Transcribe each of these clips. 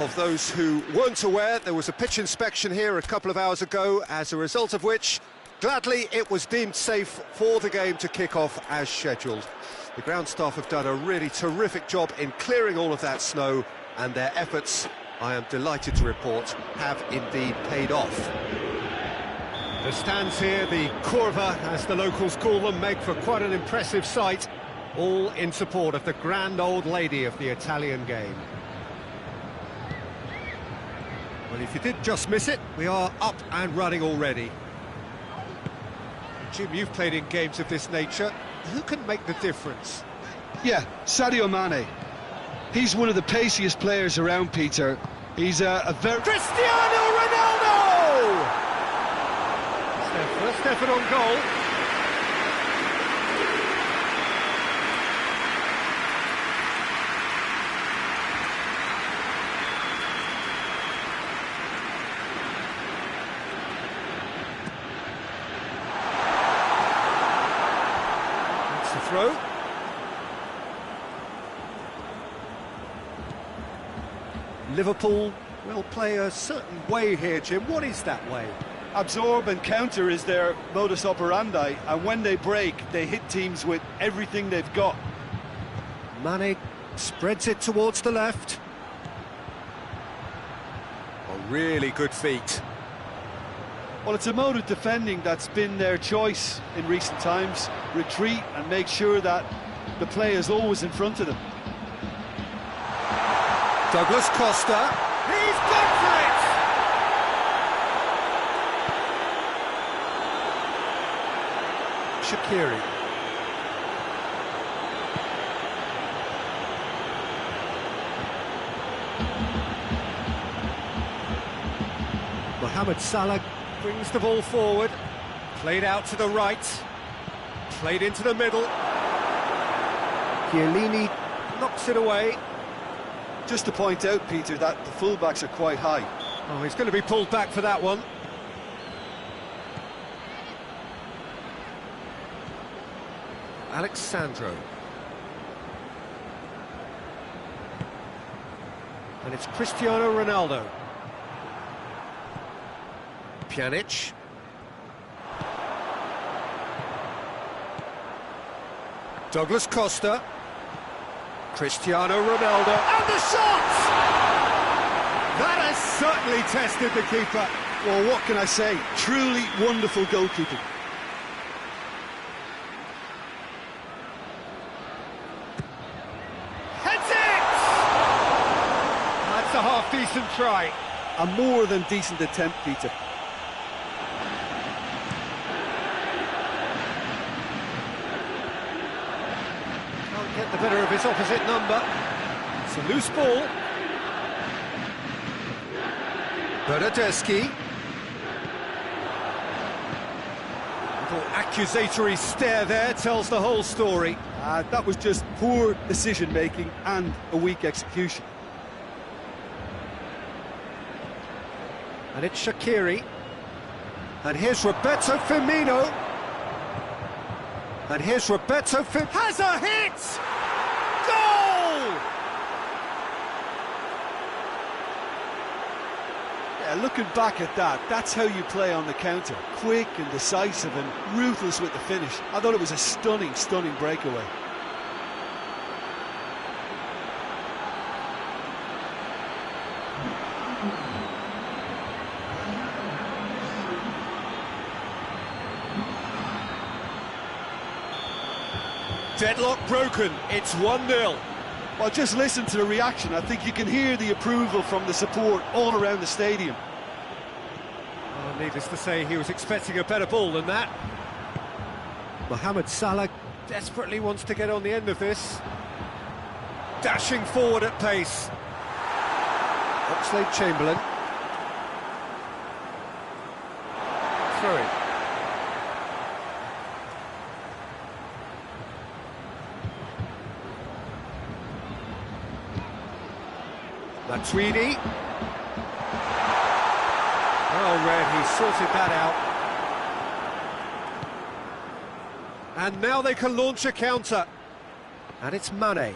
Of those who weren't aware, there was a pitch inspection here a couple of hours ago, as a result of which, gladly, it was deemed safe for the game to kick off as scheduled. The ground staff have done a really terrific job in clearing all of that snow, and their efforts, I am delighted to report, have indeed paid off. The stands here, the curva, as the locals call them, make for quite an impressive sight, all in support of the grand old lady of the Italian game. Well, if you did just miss it, we are up and running already. Jim, you've played in games of this nature. Who can make the difference? Yeah, Sadio Mane. He's one of the paciest players around, Peter. He's a very... Cristiano Ronaldo! It's their first effort on goal. Throw. Liverpool will play a certain way here, Jim. What is that way? Absorb and counter is their modus operandi, and when they break, they hit teams with everything they've got. Mane spreads it towards the left. A really good feat. Well, it's a mode of defending that's been their choice in recent times. Retreat and make sure that the play is always in front of them. Douglas Costa. He's gone for it! Shaqiri. Mohamed Salah brings the ball forward, played out to the right, played into the middle. Chiellini knocks it away. Just to point out, Peter, that the fullbacks are quite high. Oh, he's going to be pulled back for that one. Alex Sandro. And it's Cristiano Ronaldo. Pjanic. Douglas Costa. Cristiano Ronaldo. And the shot! That has certainly tested the keeper. Well, what can I say? Truly wonderful goalkeeping. Heads it! That's a half-decent try. A more than decent attempt, Peter. Can't get the better of his opposite number. It's a loose ball. Bernardeschi. Little accusatory stare there tells the whole story. That was just poor decision-making and a weak execution. And it's Shaqiri. And here's Roberto Firmino. And here's Roberto Firmino. Has a hit! Goal! Yeah, looking back at that, that's how you play on the counter. Quick and decisive and ruthless with the finish. I thought it was a stunning, stunning breakaway. Deadlock broken, it's 1-0. Well, just listen to the reaction. I think you can hear the approval from the support all around the stadium. Oh, needless to say, he was expecting a better ball than that. Mohamed Salah desperately wants to get on the end of this. Dashing forward at pace. Oxlade-Chamberlain. Throw it. Matuidi. Oh, Red, he sorted that out. And now they can launch a counter. And it's Mane.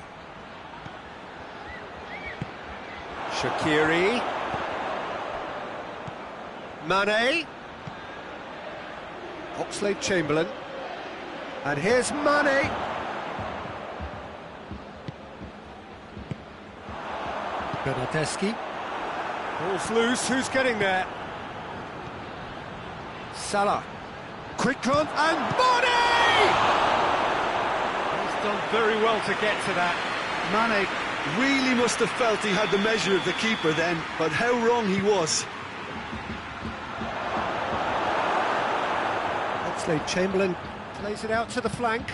Shaqiri. Mane. Oxlade-Chamberlain. And here's Mane. Bernardeschi. Ball's loose, who's getting there? Salah. Quick on, and Mane! He's done very well to get to that. Mane really must have felt he had the measure of the keeper then, but how wrong he was. Oxlade-Chamberlain plays it out to the flank.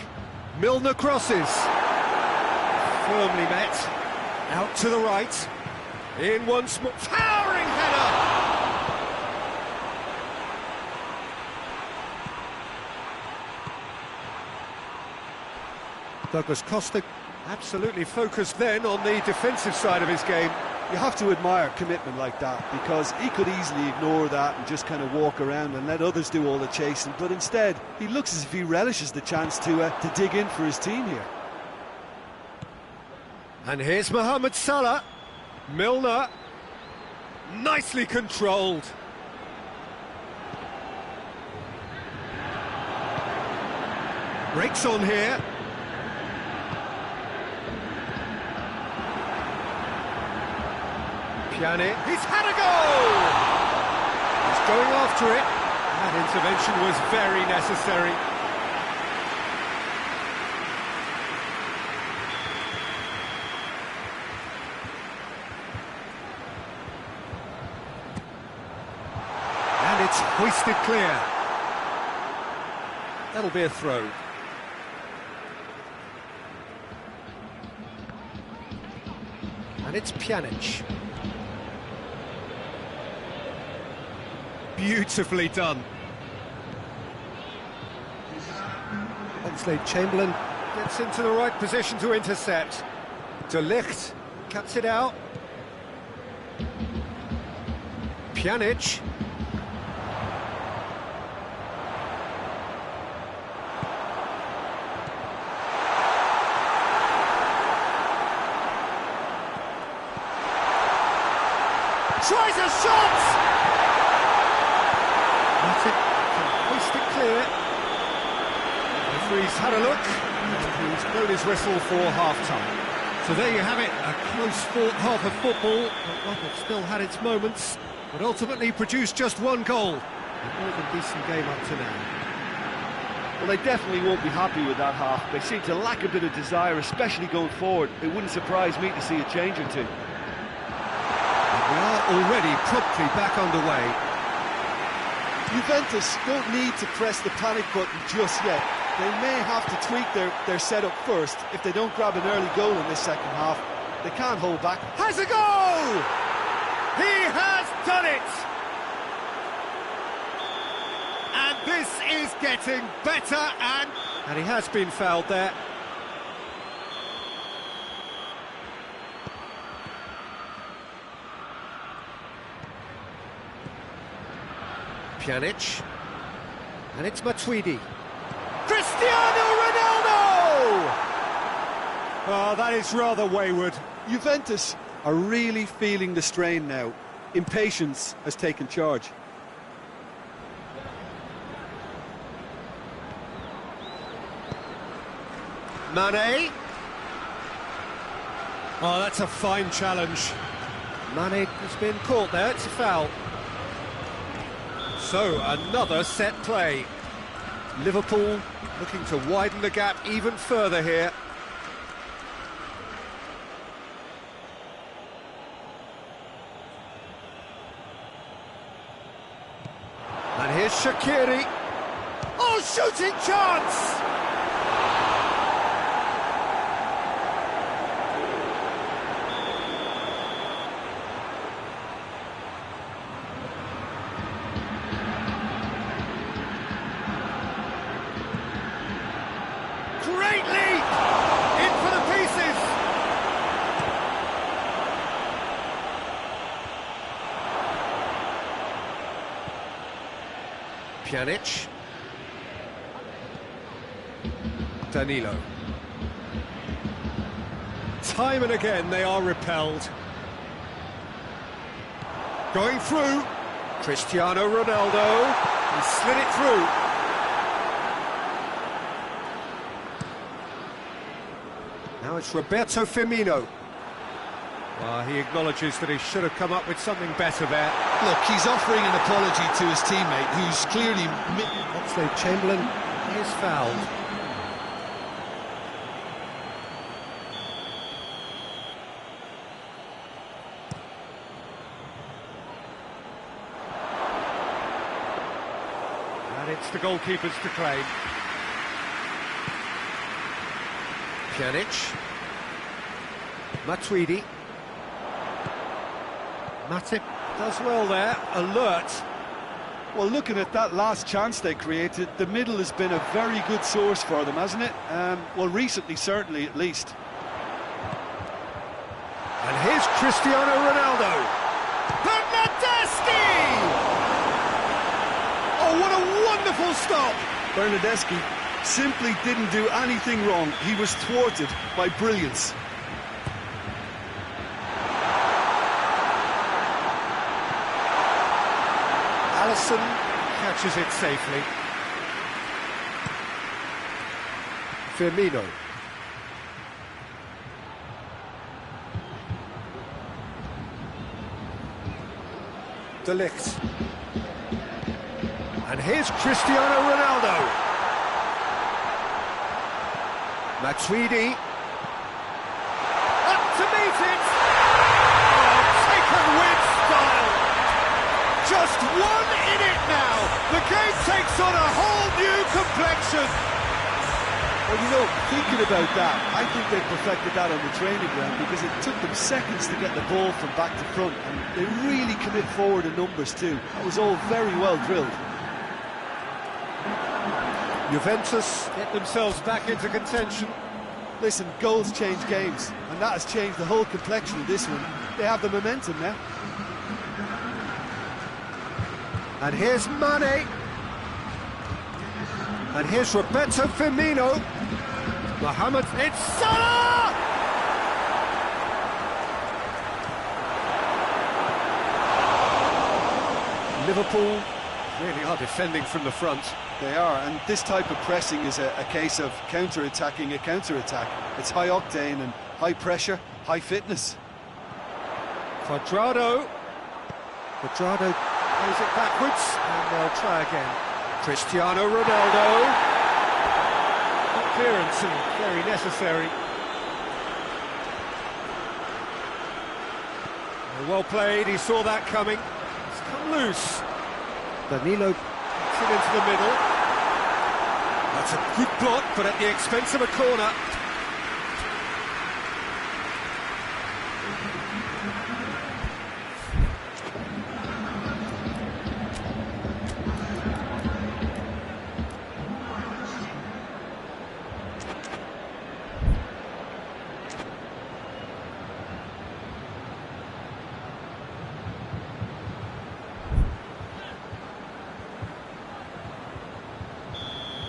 Milner crosses. Firmly met. Out to the right. In once more. Towering header! Douglas Costa absolutely focused then on the defensive side of his game. You have to admire commitment like that, because he could easily ignore that and just kind of walk around and let others do all the chasing, but instead he looks as if he relishes the chance to dig in for his team here. And here's Mohamed Salah. Milner. Nicely controlled. Breaks on here. Pjanic. He's had a goal! He's going after it. That intervention was very necessary. And it's hoisted clear. That'll be a throw. And it's Pjanic. Beautifully done. Oxlade-Chamberlain gets into the right position to intercept. De Ligt cuts it out. Pjanic. Tries a shot! Matic can hoist it clear. The referee's had a look, and he's blown his whistle for half-time. So there you have it, a close-fought half of football, but one that still had its moments, but ultimately produced just one goal. A more than decent game up to now. Well, they definitely won't be happy with that half. They seem to lack a bit of desire, especially going forward. It wouldn't surprise me to see a change or two. We are already promptly back underway. Juventus don't need to press the panic button just yet. They may have to tweak their setup first. If they don't grab an early goal in this second half, they can't hold back. Has a goal! He has done it! And this is getting better, and he has been fouled there. Pjanic, and it's Matuidi. Cristiano Ronaldo! Oh, that is rather wayward. Juventus are really feeling the strain now. Impatience has taken charge. Mane. Oh, that's a fine challenge. Mane has been caught there, it's a foul. So, another set play. Liverpool looking to widen the gap even further here. And here's Shaqiri. Oh, shooting chance! Great lead! In for the pieces! Pjanic. Danilo. Time and again they are repelled. Going through. Cristiano Ronaldo. He slid it through. Now it's Roberto Firmino. He acknowledges that he should have come up with something better there. Look, he's offering an apology to his teammate, who's clearly... Oxlade-Chamberlain is fouled. And it's the goalkeepers to claim. Pjanic. Matuidi. Matip does well there, alert. Well, looking at that last chance they created, the middle has been a very good source for them, hasn't it? Well, recently, certainly, at least. And here's Cristiano Ronaldo. Bernardeschi! Oh, what a wonderful stop! Bernardeschi simply didn't do anything wrong. He was thwarted by brilliance. Alisson catches it safely. Firmino. De Ligt. And here's Cristiano Ronaldo. Matuidi. Up to meet it! Oh, taken with style! Just one in it now! The game takes on a whole new complexion! Well, you know, thinking about that, I think they perfected that on the training ground because it took them seconds to get the ball from back to front, and they really commit forward in numbers too. That was all very well drilled. Juventus get themselves back into contention. Listen, goals change games, and that has changed the whole complexion of this one. They have the momentum now. And here's Mane. And here's Roberto Firmino. Mohamed, it's Salah! Liverpool really are defending from the front. They are, and this type of pressing is a case of counter-attacking a counter-attack. It's high octane and high pressure, high fitness. Cuadrado plays it backwards, and they'll try again. Cristiano Ronaldo. Clearance and very necessary. Well played, he saw that coming. It's come loose. Danilo puts it into the middle. That's a good block, but at the expense of a corner.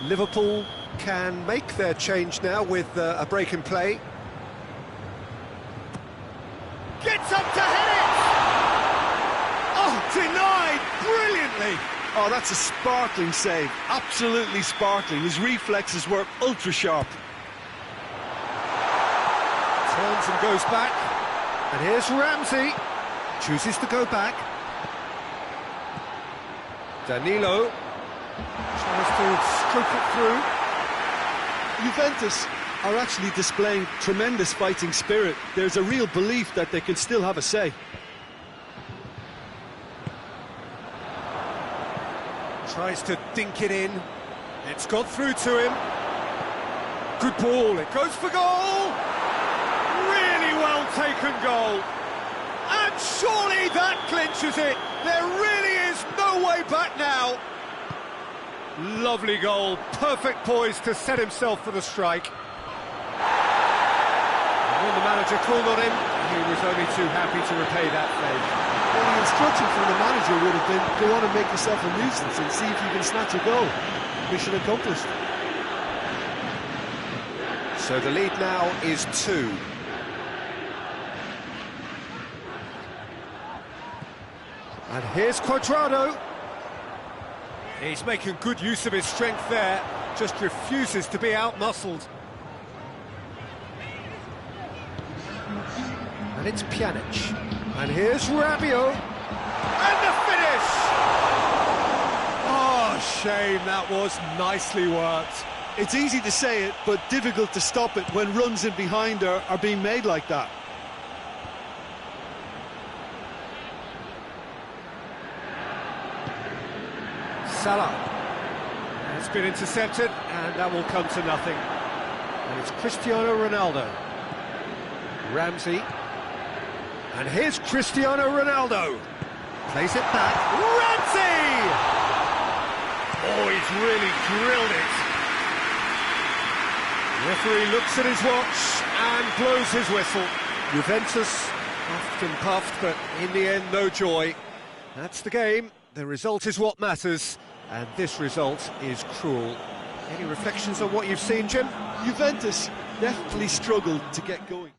Liverpool can make their change now with a break in play. Gets up to hit it! Oh, denied brilliantly! Oh, that's a sparkling save. Absolutely sparkling. His reflexes were ultra sharp. Turns and goes back. And here's Ramsey. Chooses to go back. Danilo tries to stroke it through. Juventus are actually displaying tremendous fighting spirit. There's a real belief that they can still have a say. Tries to dink it in. It's got through to him. Good ball. It goes for goal. Really well taken goal. And surely that clinches it. There really is no way back now. Lovely goal. Perfect poise to set himself for the strike. And when the manager called on him, he was only too happy to repay that favour. Well, the instruction from the manager would have been, go on and make yourself a nuisance and see if you can snatch a goal. Mission accomplished. So the lead now is 2. And here's Cuadrado. He's making good use of his strength there, just refuses to be outmuscled. And it's Pjanic. And here's Rabiot. And the finish! Oh, shame, that was nicely worked. It's easy to say it, but difficult to stop it when runs in behind are being made like that. Salah has been intercepted, and that will come to nothing. And it's Cristiano Ronaldo. Ramsey. And here's Cristiano Ronaldo. Plays it back. Ramsey! Oh, he's really drilled it. The referee looks at his watch and blows his whistle. Juventus puffed and puffed, but in the end, no joy. That's the game. The result is what matters, and this result is cruel. Any reflections on what you've seen, Jim? Juventus definitely struggled to get going.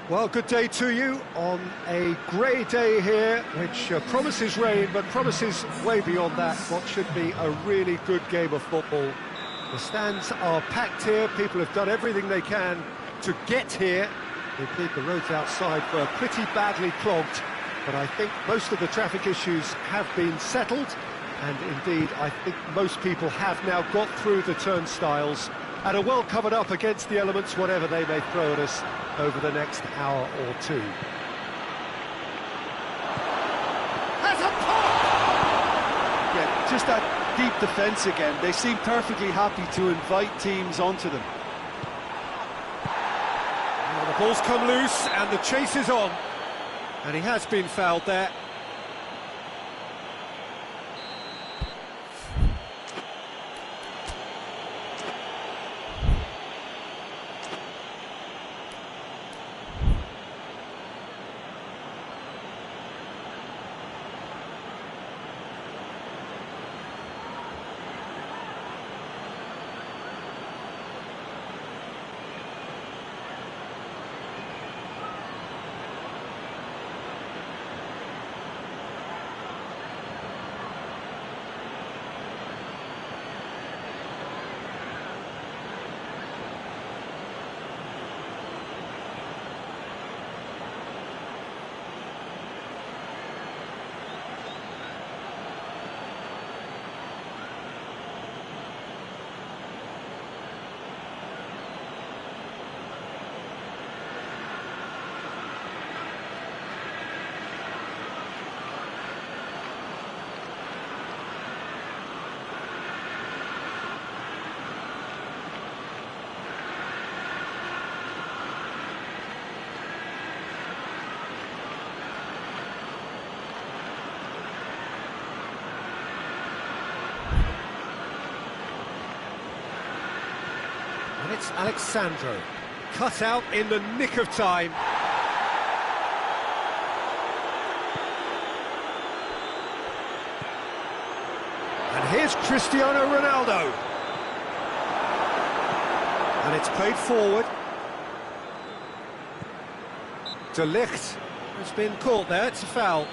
Well, good day to you on a grey day here, which promises rain, but promises way beyond that what should be a really good game of football. The stands are packed here, people have done everything they can to get here. Indeed, the roads outside were pretty badly clogged, but I think most of the traffic issues have been settled, and indeed, I think most people have now got through the turnstiles and are well covered up against the elements, whatever they may throw at us over the next hour or two. Has a pop! Yeah, just that deep defence again. They seem perfectly happy to invite teams onto them. Well, the ball's come loose and the chase is on. And he has been fouled there. And it's Alexandro, cut out in the nick of time. And here's Cristiano Ronaldo. And it's played forward. De Ligt has been caught there, it's a foul.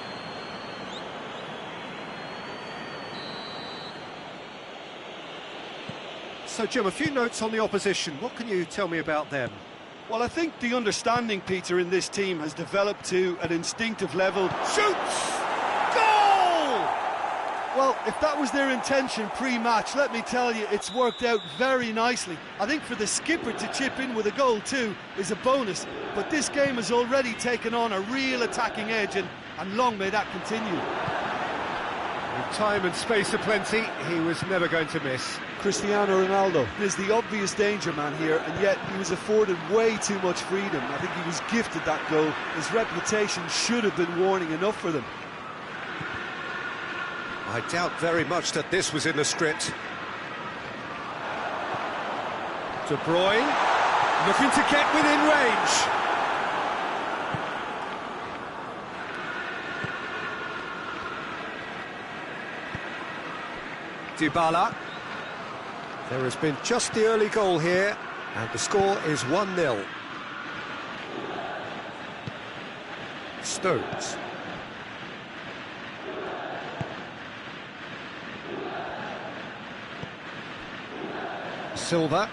So, Jim, a few notes on the opposition. What can you tell me about them? Well, I think the understanding, Peter, in this team has developed to an instinctive level. Shoots! Goal! Well, if that was their intention pre-match, let me tell you, it's worked out very nicely. I think for the skipper to chip in with a goal too is a bonus, but this game has already taken on a real attacking edge, and long may that continue. With time and space aplenty, he was never going to miss. Cristiano Ronaldo is the obvious danger man here, and yet he was afforded way too much freedom. I think he was gifted that goal. His reputation should have been warning enough for them. I doubt very much that this was in the script. De Bruyne, looking to get within range. Dybala. There has been just the early goal here, and the score is 1-0. Stones. Silva.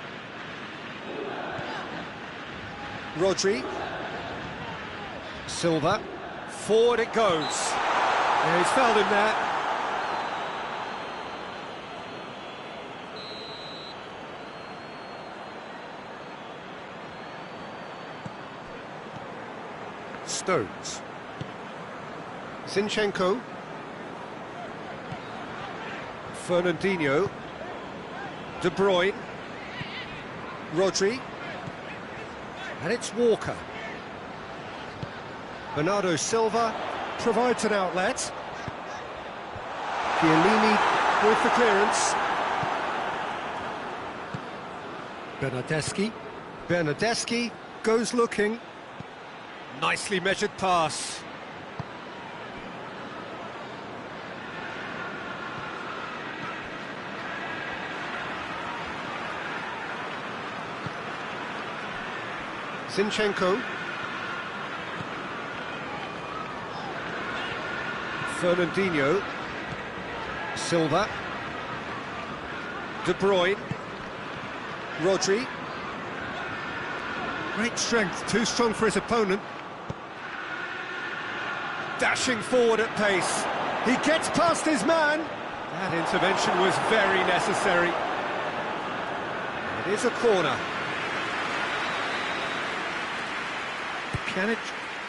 Rodri. Silva. Forward it goes. Yeah, he's fouled him there. Stones. Zinchenko. Fernandinho. De Bruyne. Rodri. And it's Walker. Bernardo Silva provides an outlet. Chiellini with the clearance. Bernardeschi. Bernardeschi goes looking. Nicely measured pass. Zinchenko. Fernandinho, Silva, De Bruyne, Rodri. Great strength, too strong for his opponent. Dashing forward at pace. He gets past his man. That intervention was very necessary. It is a corner. Pjanic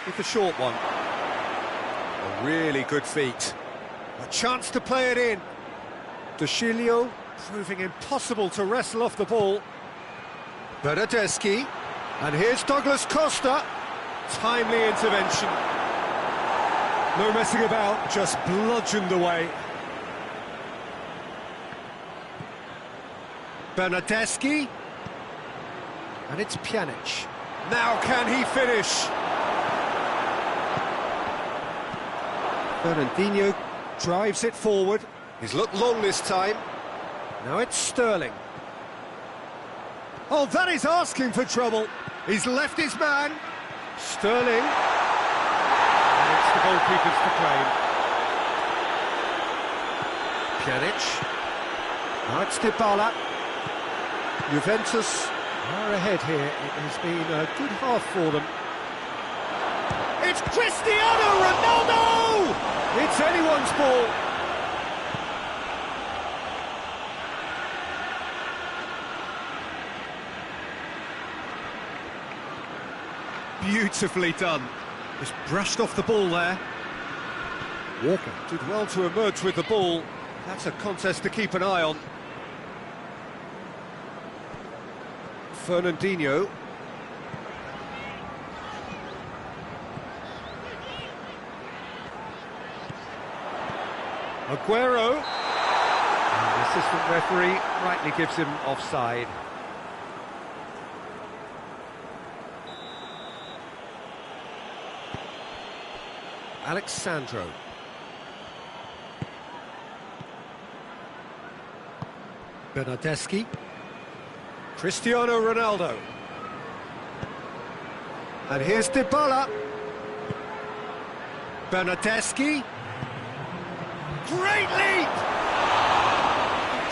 with the short one. A really good feat. A chance to play it in. De Sciglio proving impossible to wrestle off the ball. Bernardeschi. And here's Douglas Costa. Timely intervention. No messing about, just bludgeoned away. Bernardeschi. And it's Pjanic. Now can he finish? Fernandinho drives it forward. He's looked long this time. Now it's Sterling. Oh, that is asking for trouble. He's left his man. Sterling. And it's the goalkeepers to claim. Pjanic. Now it's Dybala. Juventus are ahead here. It has been a good half for them. It's Cristiano Ronaldo! It's anyone's ball. Beautifully done. Just brushed off the ball there. Walker did well to emerge with the ball. That's a contest to keep an eye on. Fernandinho. Aguero. And the assistant referee rightly gives him offside. Alex Sandro. Bernardeschi. Cristiano Ronaldo. And here's Dybala. Bernardeschi. Great leap!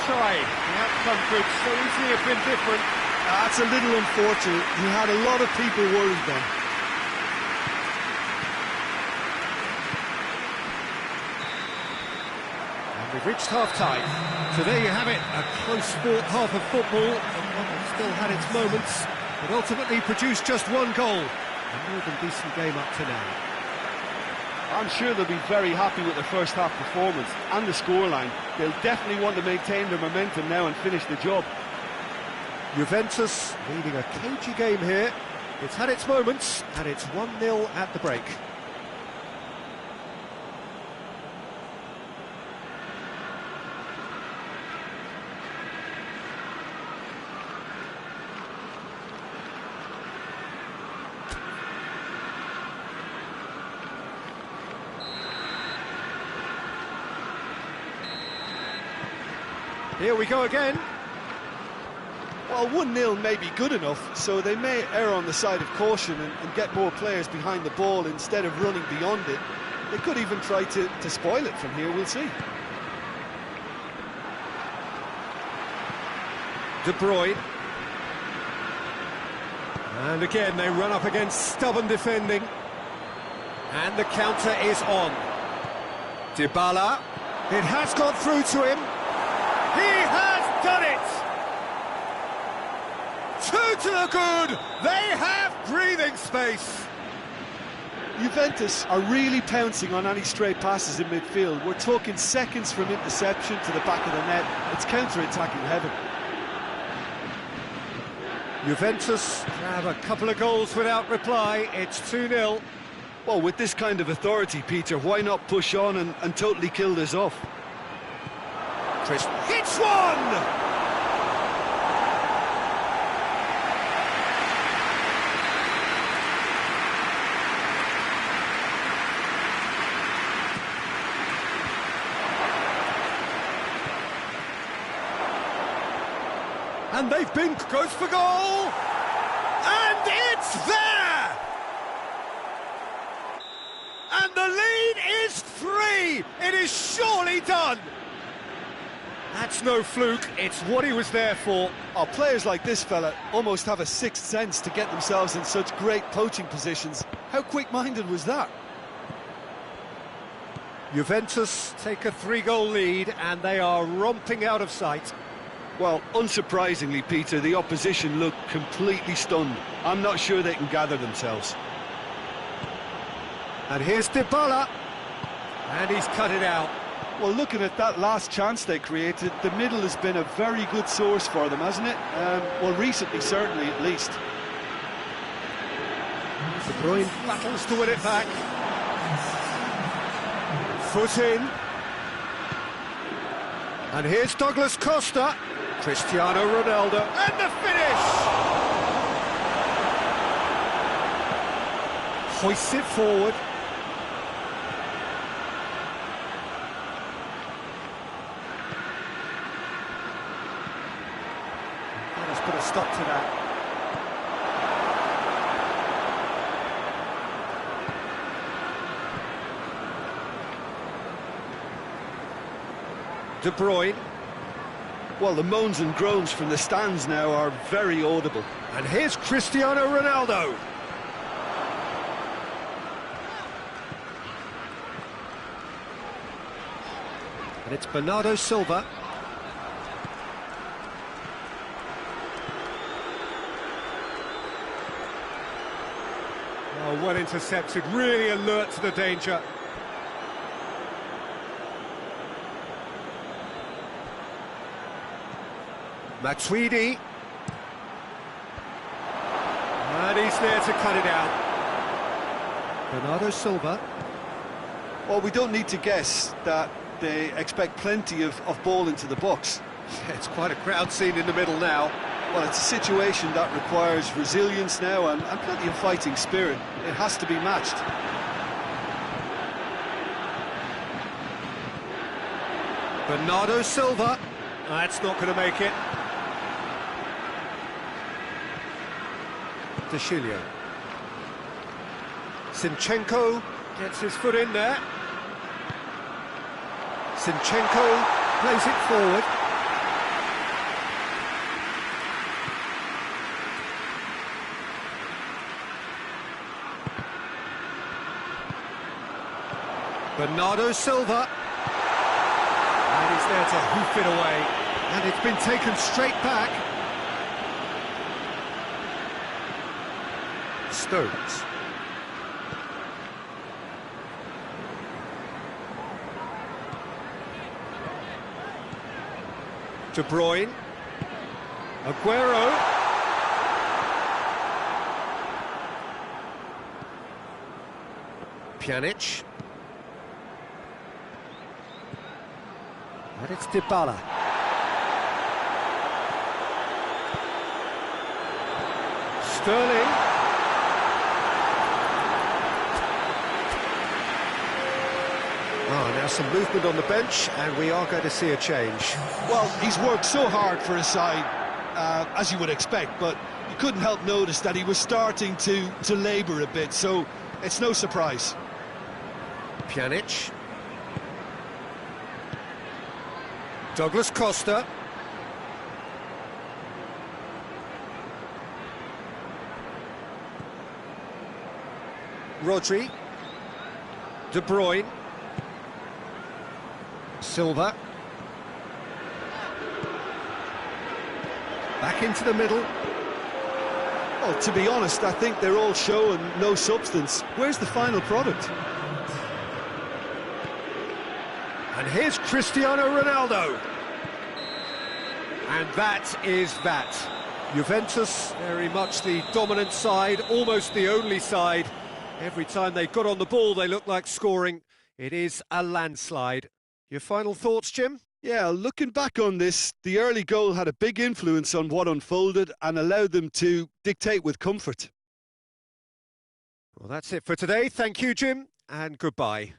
Tried. The outcome could so easily have been different. That's a little unfortunate. He had a lot of people worried then. And we've reached half-time. So there you have it, a close-fought half of football, and one that still had its moments, but ultimately produced just one goal. A more than decent game up to now. I'm sure they'll be very happy with their first half performance and the scoreline. They'll definitely want to maintain their momentum now and finish the job. Juventus leading a cagey game here. It's had its moments, and it's 1-0 at the break. Here we go again. Well, 1-0 may be good enough, so they may err on the side of caution and get more players behind the ball instead of running beyond it. They could even try to spoil it from here, we'll see. De Bruyne. And again, they run up against stubborn defending. And the counter is on. Dybala. It has got through to him. He has done it! Two to the good! They have breathing space! Juventus are really pouncing on any stray passes in midfield. We're talking seconds from interception to the back of the net. It's counter-attacking heaven. Juventus grab a couple of goals without reply. It's 2-0. Well, with this kind of authority, Peter, why not push on and totally kill this off? Chris hits one! And they've been goes for goal! And it's there! And the lead is 3! three! It is surely done! That's no fluke, it's what he was there for. Oh, players like this fella almost have a sixth sense to get themselves in such great poaching positions. How quick-minded was that? Juventus take a 3-goal lead and they are romping out of sight. Well, unsurprisingly, Peter, the opposition look completely stunned. I'm not sure they can gather themselves. And here's Dybala, and he's cut it out. Well, looking at that last chance they created, the middle has been a very good source for them, hasn't it? Well, recently, certainly, at least. De Bruyne battles to win it back. Foot in. And here's Douglas Costa. Cristiano Ronaldo. And the finish! Hoists it forward. Let's put a stop to that. De Bruyne. Well, the moans and groans from the stands now are very audible. And here's Cristiano Ronaldo. And it's Bernardo Silva. Oh, well intercepted, really alert to the danger. Matuidi. And he's there to cut it out. Bernardo Silva. Well, we don't need to guess that they expect plenty of ball into the box. It's quite a crowd scene in the middle now. Well, it's a situation that requires resilience now and plenty of fighting spirit. It has to be matched. Bernardo Silva. That's not going to make it. De Chilio. Zinchenko gets his foot in there. Zinchenko plays it forward. Bernardo Silva. And he's there to hoof it away. And it's been taken straight back. Stones. De Bruyne. Aguero. Pjanic. And it's Dybala. Sterling. Now some movement on the bench, and we are going to see a change. Well, he's worked so hard for his side, as you would expect, but you couldn't help notice that he was starting to labour a bit, so it's no surprise. Pjanic. Douglas Costa. Rodri. De Bruyne. Silva. Back into the middle. Well, to be honest, I think they're all show and no substance. Where's the final product? And here's Cristiano Ronaldo. And that is that. Juventus, very much the dominant side, almost the only side. Every time they got on the ball, they looked like scoring. It is a landslide. Your final thoughts, Jim? Yeah, looking back on this, the early goal had a big influence on what unfolded and allowed them to dictate with comfort. Well, that's it for today. Thank you, Jim, and goodbye.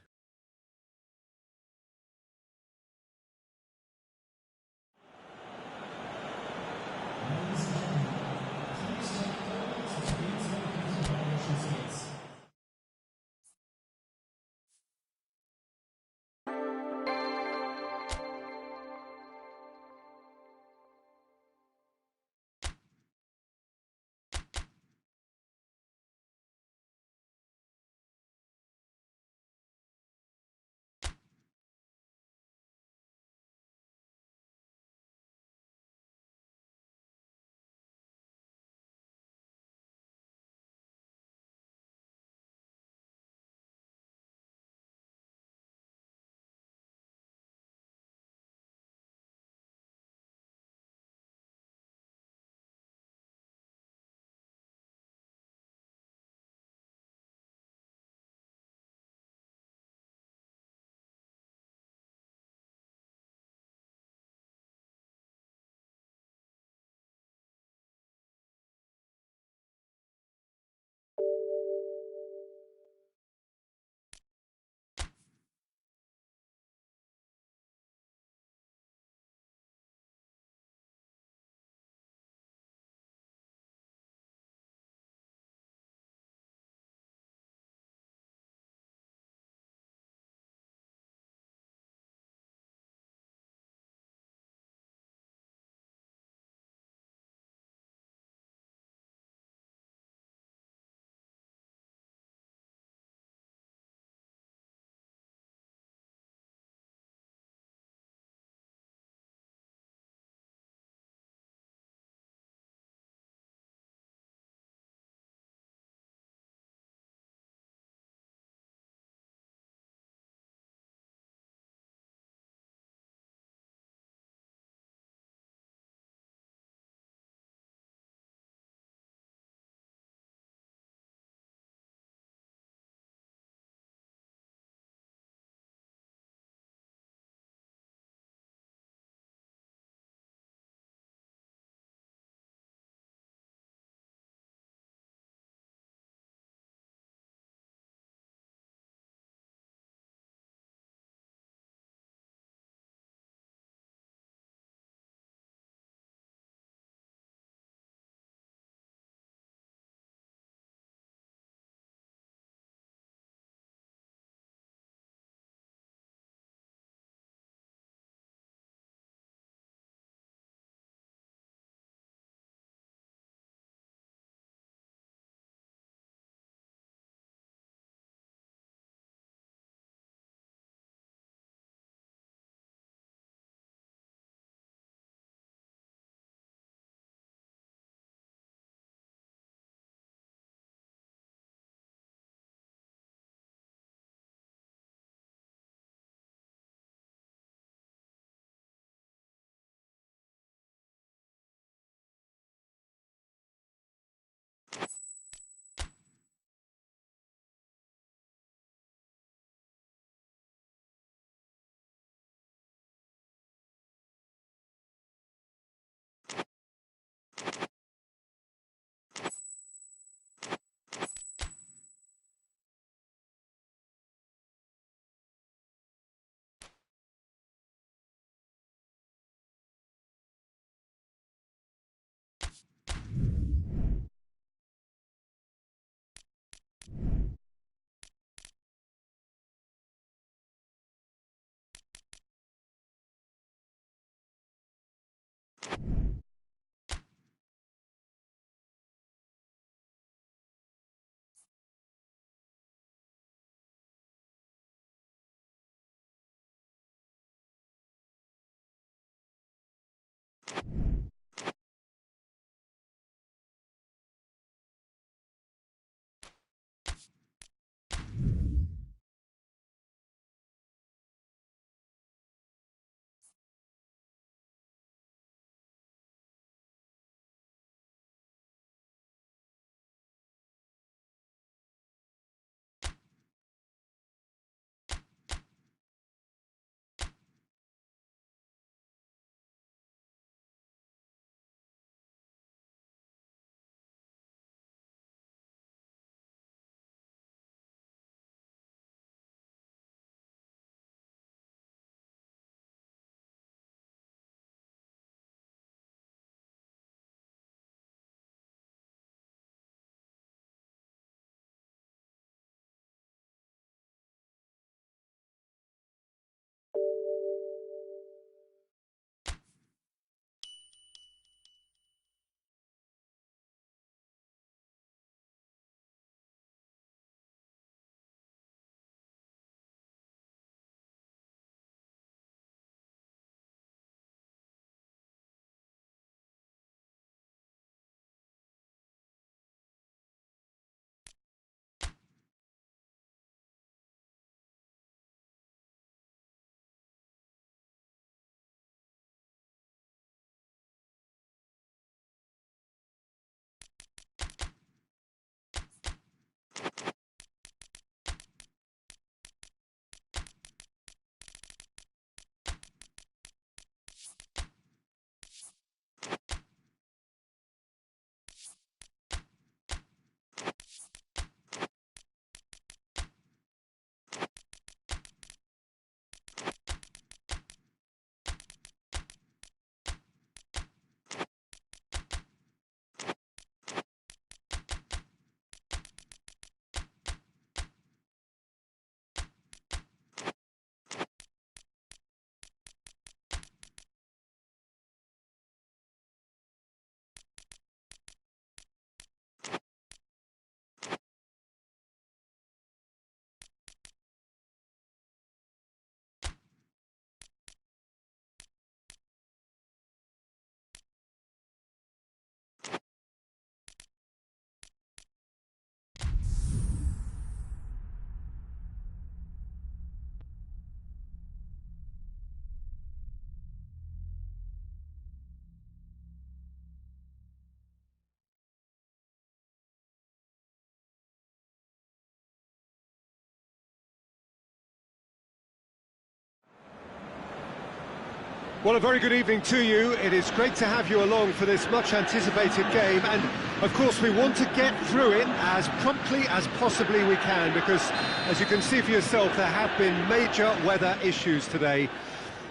Well, a very good evening to you. It is great to have you along for this much-anticipated game, and of course we want to get through it as promptly as possibly we can, because, as you can see for yourself, there have been major weather issues today.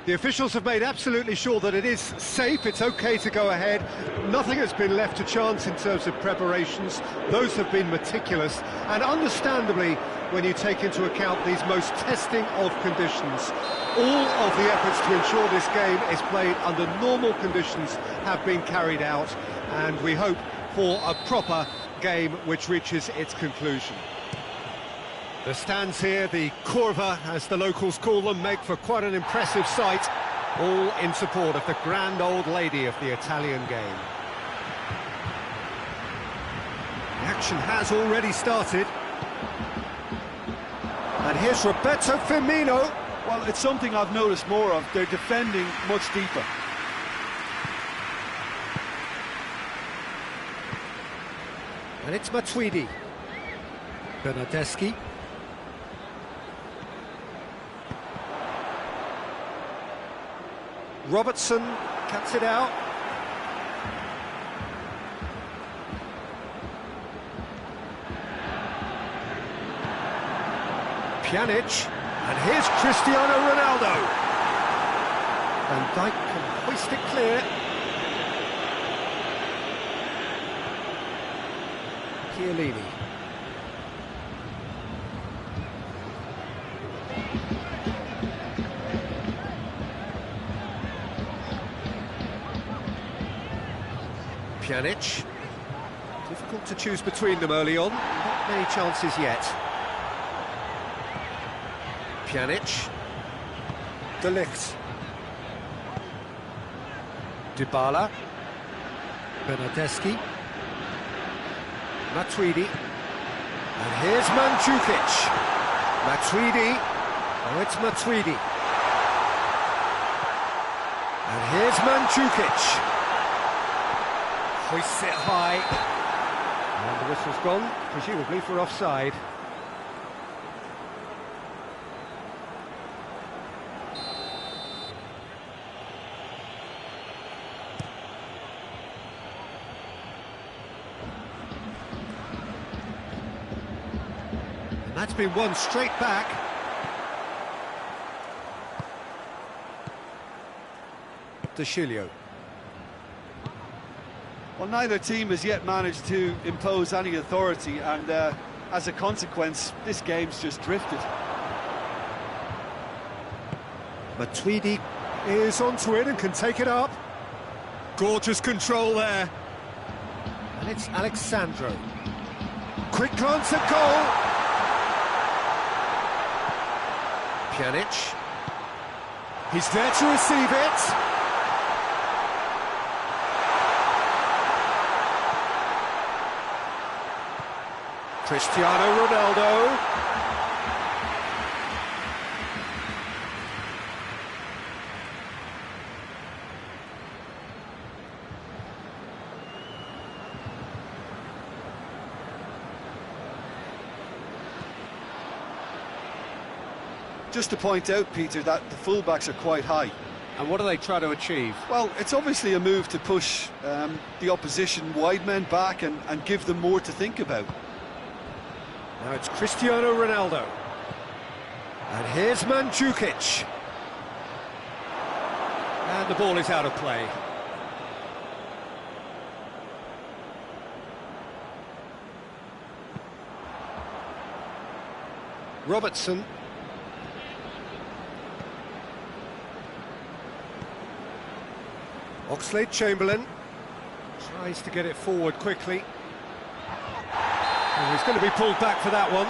The officials have made absolutely sure that it is safe, it's okay to go ahead. Nothing has been left to chance in terms of preparations. Those have been meticulous, and understandably, when you take into account these most testing of conditions, all of the efforts to ensure this game is played under normal conditions have been carried out, and we hope for a proper game which reaches its conclusion. The stands here, the curva, as the locals call them, make for quite an impressive sight, all in support of the grand old lady of the Italian game. The action has already started. And here's Roberto Firmino. Well, it's something I've noticed more of. They're defending much deeper. And it's Matuidi. Bernardeschi. Robertson cuts it out. Pjanic, and here's Cristiano Ronaldo. Van Dijk can hoist it clear. Chiellini. Pjanic. Difficult to choose between them early on. Not many chances yet. Pjanic. De Ligt. Dybala. Bernardeschi. Matuidi. And here's Mandzukic. Matuidi. Oh, it's Matuidi. And here's Mandzukic. Hoists it high. And the whistle's gone, presumably for offside. And that's been won straight back. De Sciglio. Well, neither team has yet managed to impose any authority, and as a consequence, this game's just drifted. Matuidi is onto it and can take it up. Gorgeous control there. And it's Alexandro. Quick glance at goal. Pjanic. He's there to receive it. Cristiano Ronaldo. Just to point out, Peter, that the fullbacks are quite high. And what do they try to achieve? Well, it's obviously a move to push the opposition wide men back and give them more to think about. Now it's Cristiano Ronaldo. And here's Mandzukic. And the ball is out of play. Robertson. Oxlade-Chamberlain tries to get it forward quickly. And he's going to be pulled back for that one.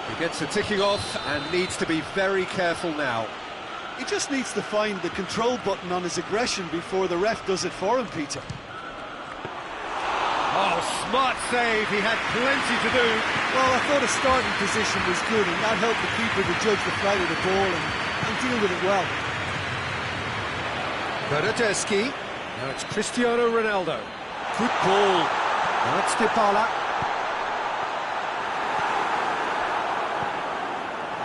He gets a ticking off and needs to be very careful now. He just needs to find the control button on his aggression before the ref does it for him, Peter. Oh, smart save, he had plenty to do. Well, I thought his starting position was good, and that helped the keeper to judge the flight of the ball and deal with it well. Bernardeschi. Now it's Cristiano Ronaldo. Good ball. Now it's Dybala.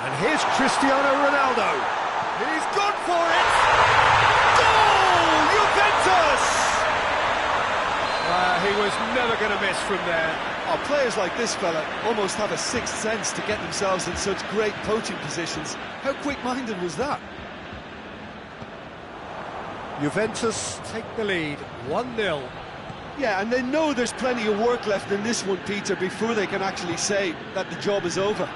And here's Cristiano Ronaldo. He's gone for it! Goal! Juventus! He was never going to miss from there. Oh, players like this fella almost have a sixth sense to get themselves in such great poaching positions. How quick-minded was that? Juventus take the lead, 1-0. Yeah, and they know there's plenty of work left in this one, Peter, before they can actually say that the job is over.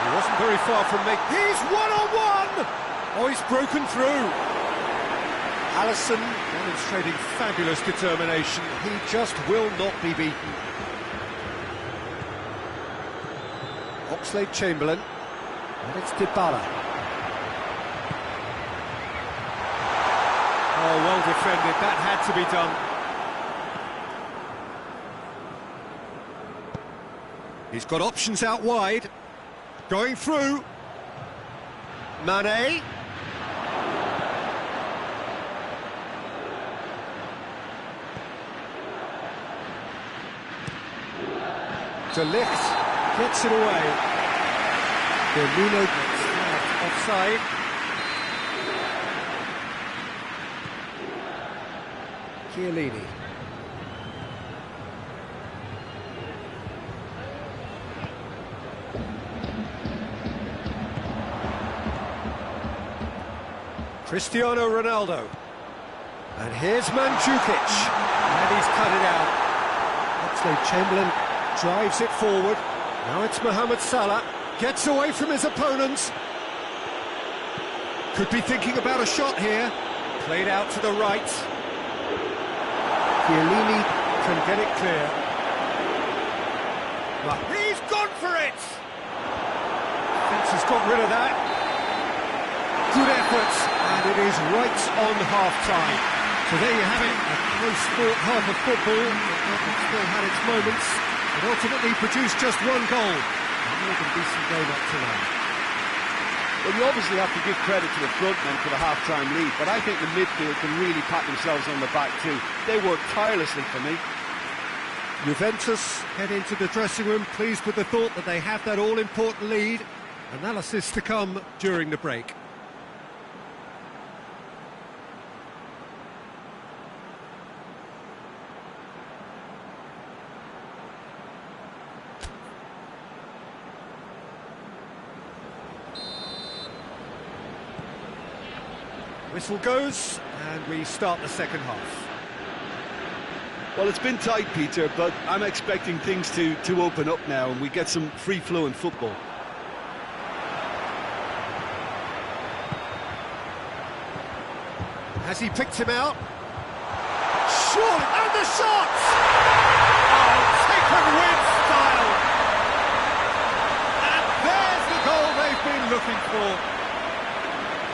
He wasn't very far from making... He's one-on-one! Oh, he's broken through. Alisson demonstrating fabulous determination. He just will not be beaten. Oxlade-Chamberlain. And it's Dybala. Oh, well defended. That had to be done. He's got options out wide. Going through. Mane. De Ligt gets it away. Firmino gets flagged offside. Chiellini. Cristiano Ronaldo. And here's Mandzukic. And he's cut it out. Oxlade-Chamberlain drives it forward. Now it's Mohamed Salah. Gets away from his opponents. Could be thinking about a shot here. Played out to the right. Chiellini can get it clear. Well, he's gone for it! Defence has got rid of that. Good effort, and it is right on half-time. So there you have it, a close-fought half of football. It still had its moments. It ultimately produced just one goal. A more than decent game up to now. Well, you obviously have to give credit to the front men for the half-time lead, but I think the midfield can really pat themselves on the back too. They worked tirelessly for me. Juventus head into the dressing room pleased with the thought that they have that all-important lead. Analysis to come during the break. Whistle goes, and we start the second half. Well, it's been tight, Peter, but I'm expecting things to open up now and we get some free-flowing football. Has he picked him out? Surely, and the shot! Oh, taken with style! And there's the goal they've been looking for.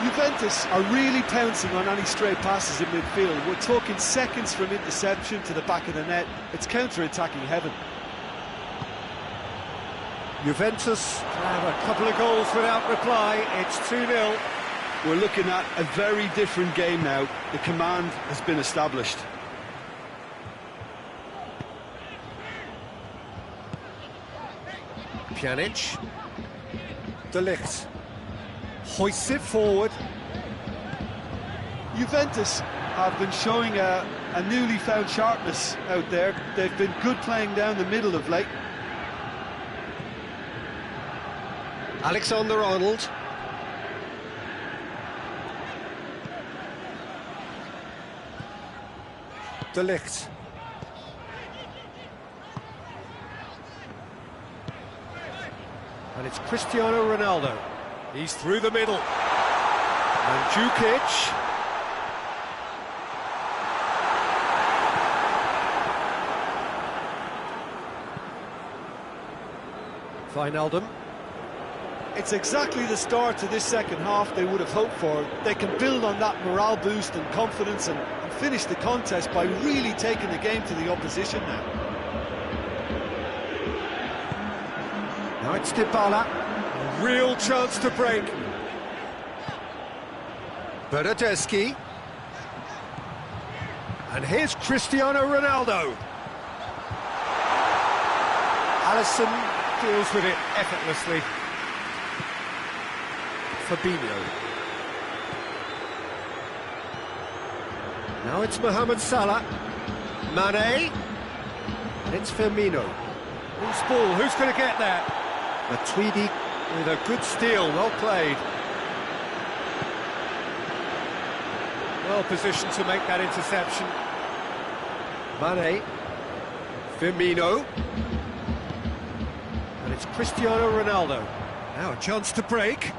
Juventus are really pouncing on any stray passes in midfield. We're talking seconds from interception to the back of the net. It's counter-attacking heaven. Juventus have a couple of goals without reply. It's 2-0. We're looking at a very different game now. The command has been established. Pjanic. De Ligt. Hoists it forward. Juventus have been showing a newly found sharpness out there. They've been good playing down the middle of late. Alexander-Arnold. De Ligt. And it's Cristiano Ronaldo. He's through the middle. Mandzukic. Wijnaldum. It's exactly the start to this second half they would have hoped for. They can build on that morale boost and confidence and finish the contest by really taking the game to the opposition now. Now it's Dybala. A real chance to break. Bernardeschi. And here's Cristiano Ronaldo. Alisson Deals with it effortlessly. Fabinho. Now it's Mohamed Salah. Mane. And it's Firmino. Loose ball, who's going to get there? Matuidi with a good steal, well played. Well positioned to make that interception. Mane. Firmino. And it's Cristiano Ronaldo. Now a chance to break.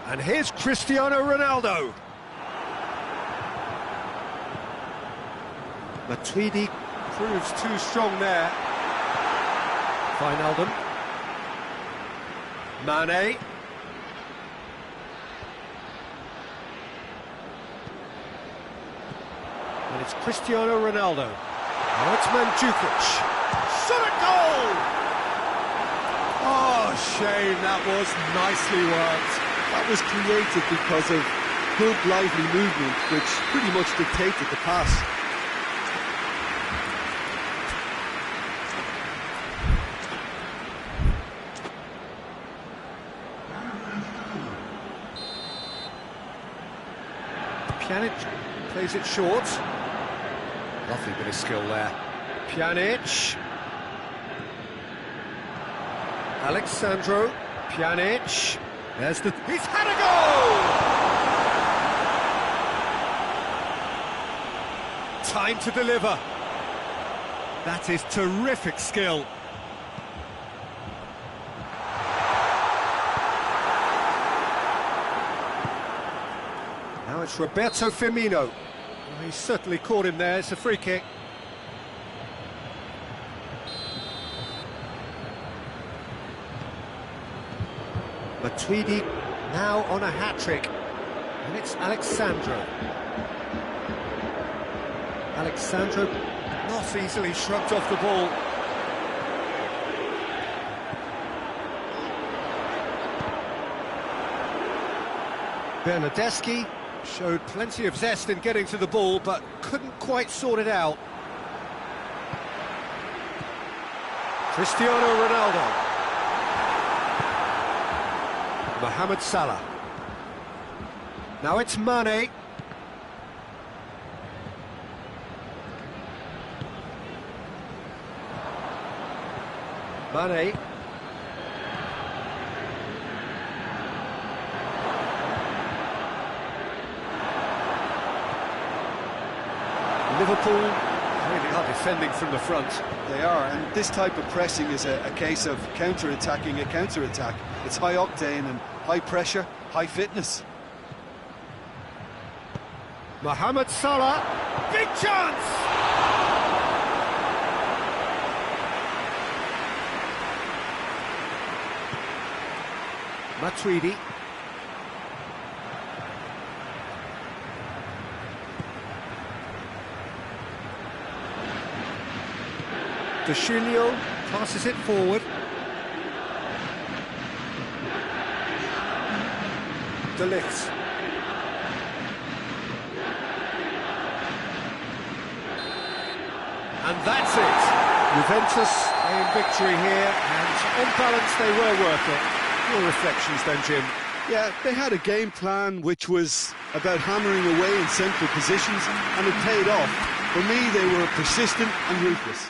And here's Cristiano Ronaldo. Matuidi proves too strong there. Wijnaldum. Mane. And it's Cristiano Ronaldo. Now it's Mandzukic. Shot at goal! Oh, shame, that was nicely worked. That was created because of good, lively movement, which pretty much dictated the pass. Pjanic plays it short. Lovely bit of skill there. Pjanic. Alexandro Pjanic. There's the... He's had a goal! Time to deliver. That is terrific skill. Now it's Roberto Firmino. Well, he certainly caught him there. It's a free kick. Matuidi now on a hat-trick. And it's Alexandro. Alexandro not easily shrugged off the ball. Bernardeschi showed plenty of zest in getting to the ball, but couldn't quite sort it out. Cristiano Ronaldo. Mohamed Salah. Now it's Mane. Mane. Liverpool really are defending from the front. They are, and this type of pressing is a case of counter-attacking a counter-attack. It's high octane and high pressure, high fitness. Mohamed Salah, big chance! Matuidi. De Sciglio passes it forward. De Ligt. And that's it. Juventus in victory here, and on balance they were worth it. Your reflections then, Jim? Yeah, they had a game plan which was about hammering away in central positions, and it paid off. For me, they were persistent and ruthless.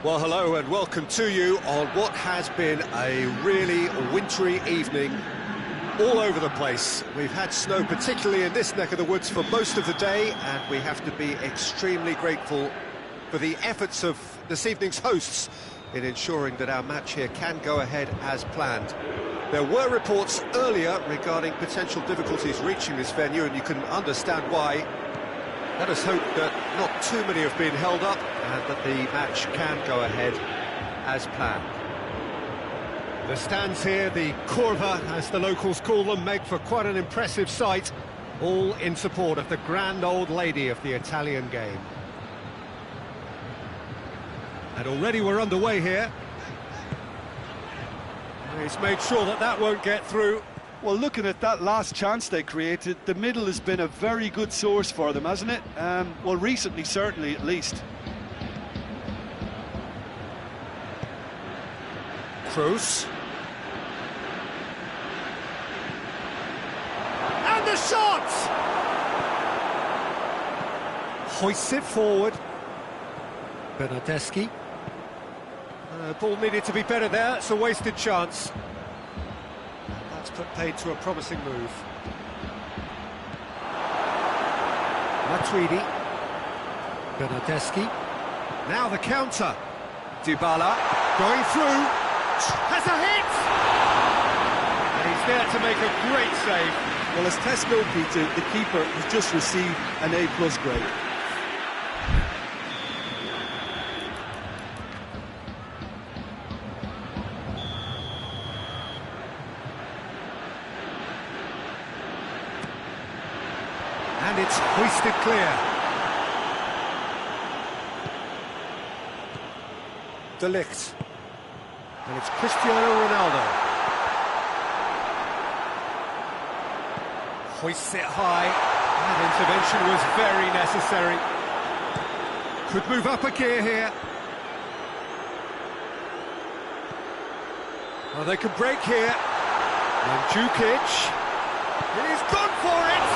Well, hello and welcome to you on what has been a really wintry evening all over the place. We've had snow, particularly in this neck of the woods, for most of the day, and we have to be extremely grateful for the efforts of this evening's hosts in ensuring that our match here can go ahead as planned. There were reports earlier regarding potential difficulties reaching this venue, and you can understand why. Let us hope that not too many have been held up and that the match can go ahead as planned. The stands here, the Curva, as the locals call them, make for quite an impressive sight, all in support of the grand old lady of the Italian game. And already we're underway here. He's made sure that that won't get through. Well, looking at that last chance they created, the middle has been a very good source for them, hasn't it? Well, recently, certainly, at least. Kroos. And the shot! Hoists it forward. Bernardeschi. Ball needed to be better there, it's a wasted chance. That's put paid to a promising move. Matuidi. Bernardeschi. Now the counter. Dybala going through. Has a hit! And he's there to make a great save. Well, as Tesco, Peter, the keeper has just received an A+ grade. And it's hoisted clear. De Ligt. And it's Cristiano Ronaldo. Hoists it high. That intervention was very necessary. Could move up a gear here. Well, they could break here. And Djukic. He's gone for it!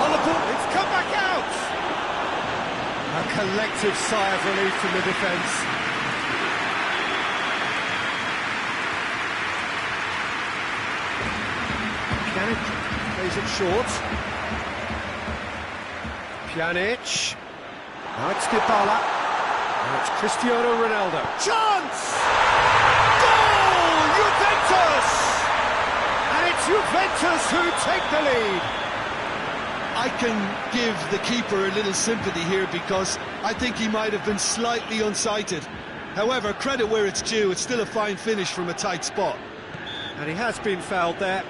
On the ball, it's come back out! A collective sigh of relief from the defence. Pjanic plays it short. Pjanic. Now it's Dybala. Now it's Cristiano Ronaldo. Chance! Goal! Juventus! And it's Juventus who take the lead. I can give the keeper a little sympathy here because I think he might have been slightly unsighted. However, credit where it's due, it's still a fine finish from a tight spot. And he has been fouled there.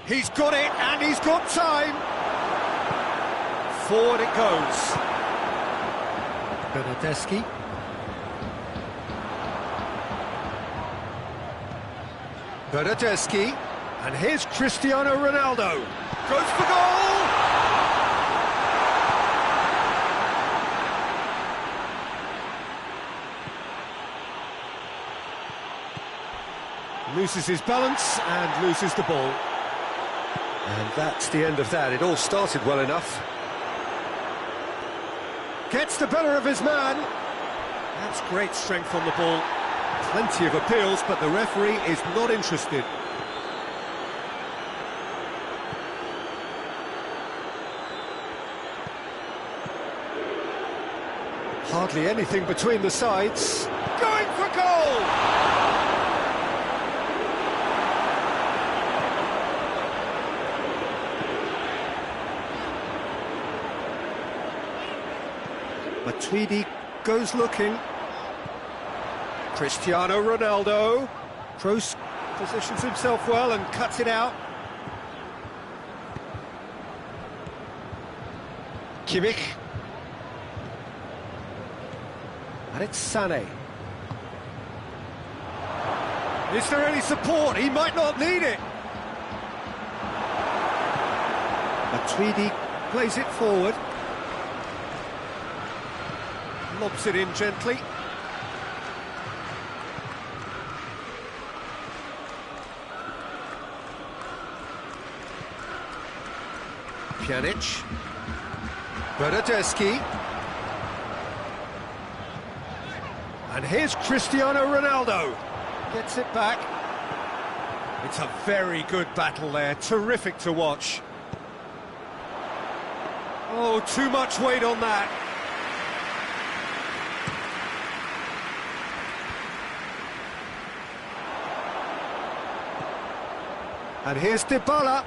He's got it, and he's got time. Forward it goes. Bernardeschi. Bernardeschi, and here's Cristiano Ronaldo. Goes for goal! Loses his balance and loses the ball. And that's the end of that. It all started well enough. Gets the better of his man. That's great strength on the ball. Plenty of appeals, but the referee is not interested. Hardly anything between the sides. Going for goal! Matuidi goes looking. Cristiano Ronaldo. Kroos positions himself well and cuts it out. Kimmich. And it's Sané. Is there any support? He might not need it. Matuidi plays it forward. Lobs it in gently. Pjanic. Bernardeschi. And here's Cristiano Ronaldo. Gets it back. It's a very good battle there. Terrific to watch. Oh, too much weight on that. And here's Dybala.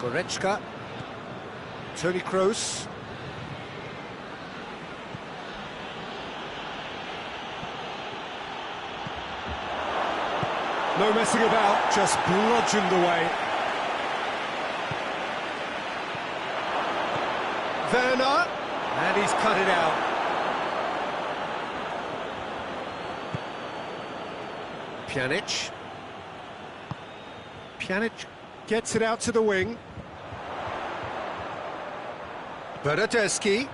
Goretzka. Toni Kroos. No messing about, just bludgeoned away. Werner, and he's cut it out. Pjanic. Pjanic gets it out to the wing. Bernardeschi,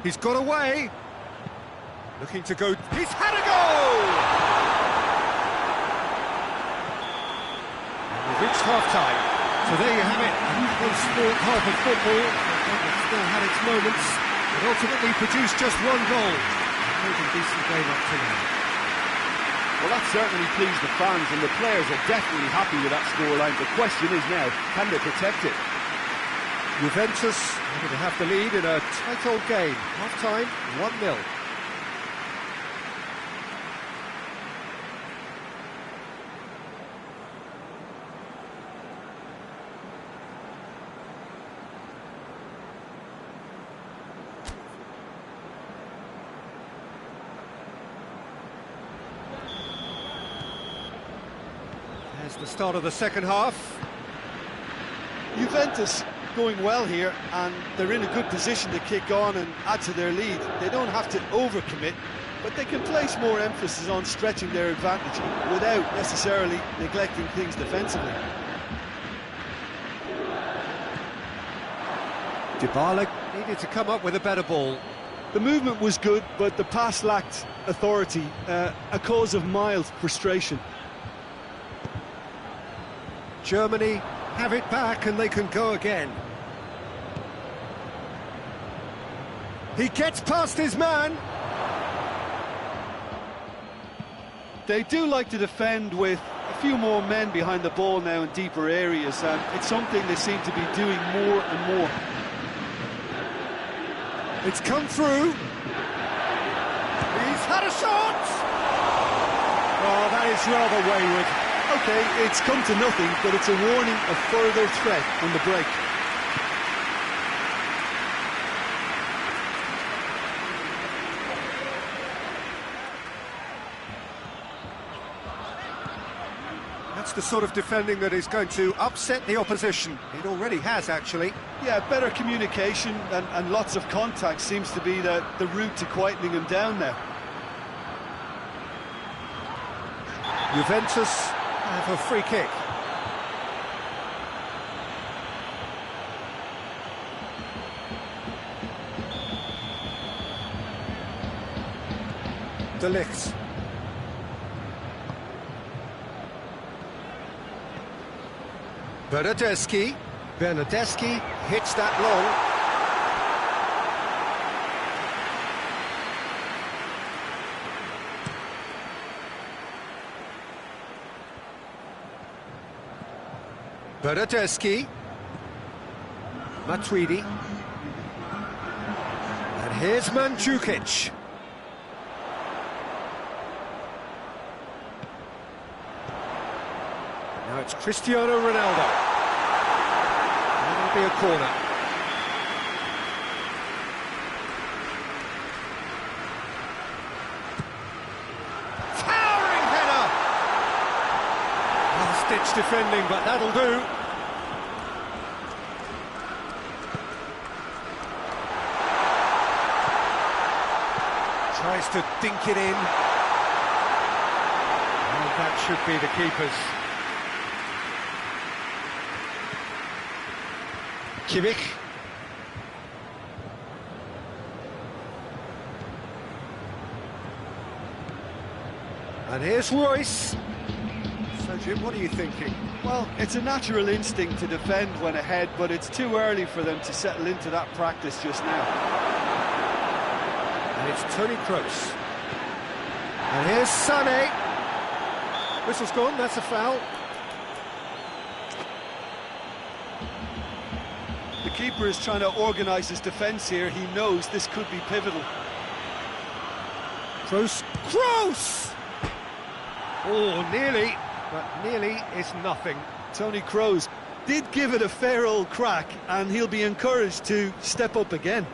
he's got away. Looking to go, he's had a goal! And we've reached half-time. So there you have it, one sport half of football. It still had its moments, but ultimately produced just one goal. A decent game up to now. Well, that certainly pleased the fans, and the players are definitely happy with that scoreline. The question is now, can they protect it? Juventus able to have the lead in a tight old game. Half-time, 1-0. There's the start of the second half. Juventus going well here, and they're in a good position to kick on and add to their lead. They don't have to overcommit, but they can place more emphasis on stretching their advantage without necessarily neglecting things defensively. Dybala needed to come up with a better ball. The movement was good, but the pass lacked authority, a cause of mild frustration. Germany have it back and they can go again. He gets past his man. They do like to defend with a few more men behind the ball now in deeper areas, and it's something they seem to be doing more and more. It's come through. He's had a shot. Oh, that is rather wayward. Okay, it's come to nothing, but it's a warning of further threat on the break. That's the sort of defending that is going to upset the opposition. It already has, actually. Yeah, better communication and lots of contact seems to be the route to quietening him down now. Juventus have a free kick. De Ligt. Bernardeschi. Bernardeschi hits that long. Bernardeschi. Matuidi. And here's Mandzukic. Now it's Cristiano Ronaldo. That'll be a corner. Towering header! Last-ditch defending, but that'll do. Tries to dink it in. And that should be the keeper's. Kimmich. And here's Royce. Jim, what are you thinking? Well, it's a natural instinct to defend when ahead, but it's too early for them to settle into that practice just now. And it's Toni Kroos. And here's Sané. Whistle's gone, that's a foul. The keeper is trying to organise his defence here. He knows this could be pivotal. Kroos. Oh, nearly, but nearly is nothing. Toni Kroos did give it a fair old crack, and he'll be encouraged to step up again.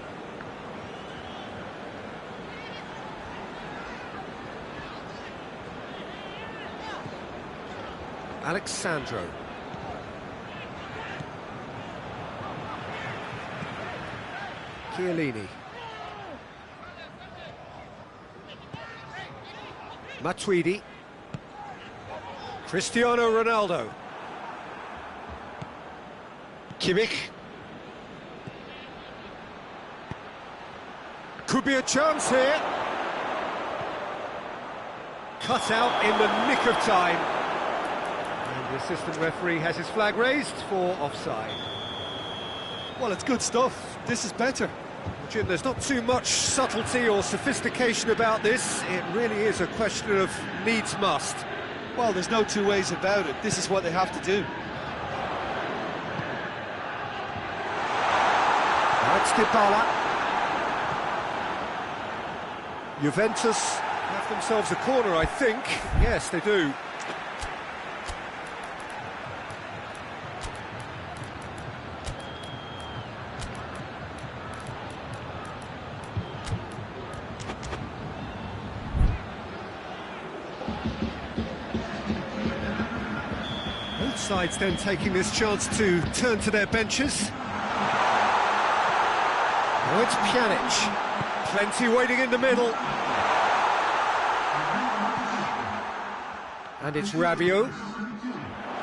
Alex Sandro. Chiellini. Matuidi. Cristiano Ronaldo. Kimmich. Could be a chance here. Cut out in the nick of time. And the assistant referee has his flag raised for offside. Well, it's good stuff. This is better. Jim, there's not too much subtlety or sophistication about this. It really is a question of needs must. Well, there's no two ways about it. This is what they have to do. That's Dybala. Juventus have themselves a corner, I think. Yes, they do. Both sides then taking this chance to turn to their benches. Now it's Pjanic. Plenty waiting in the middle. And it's Rabiot.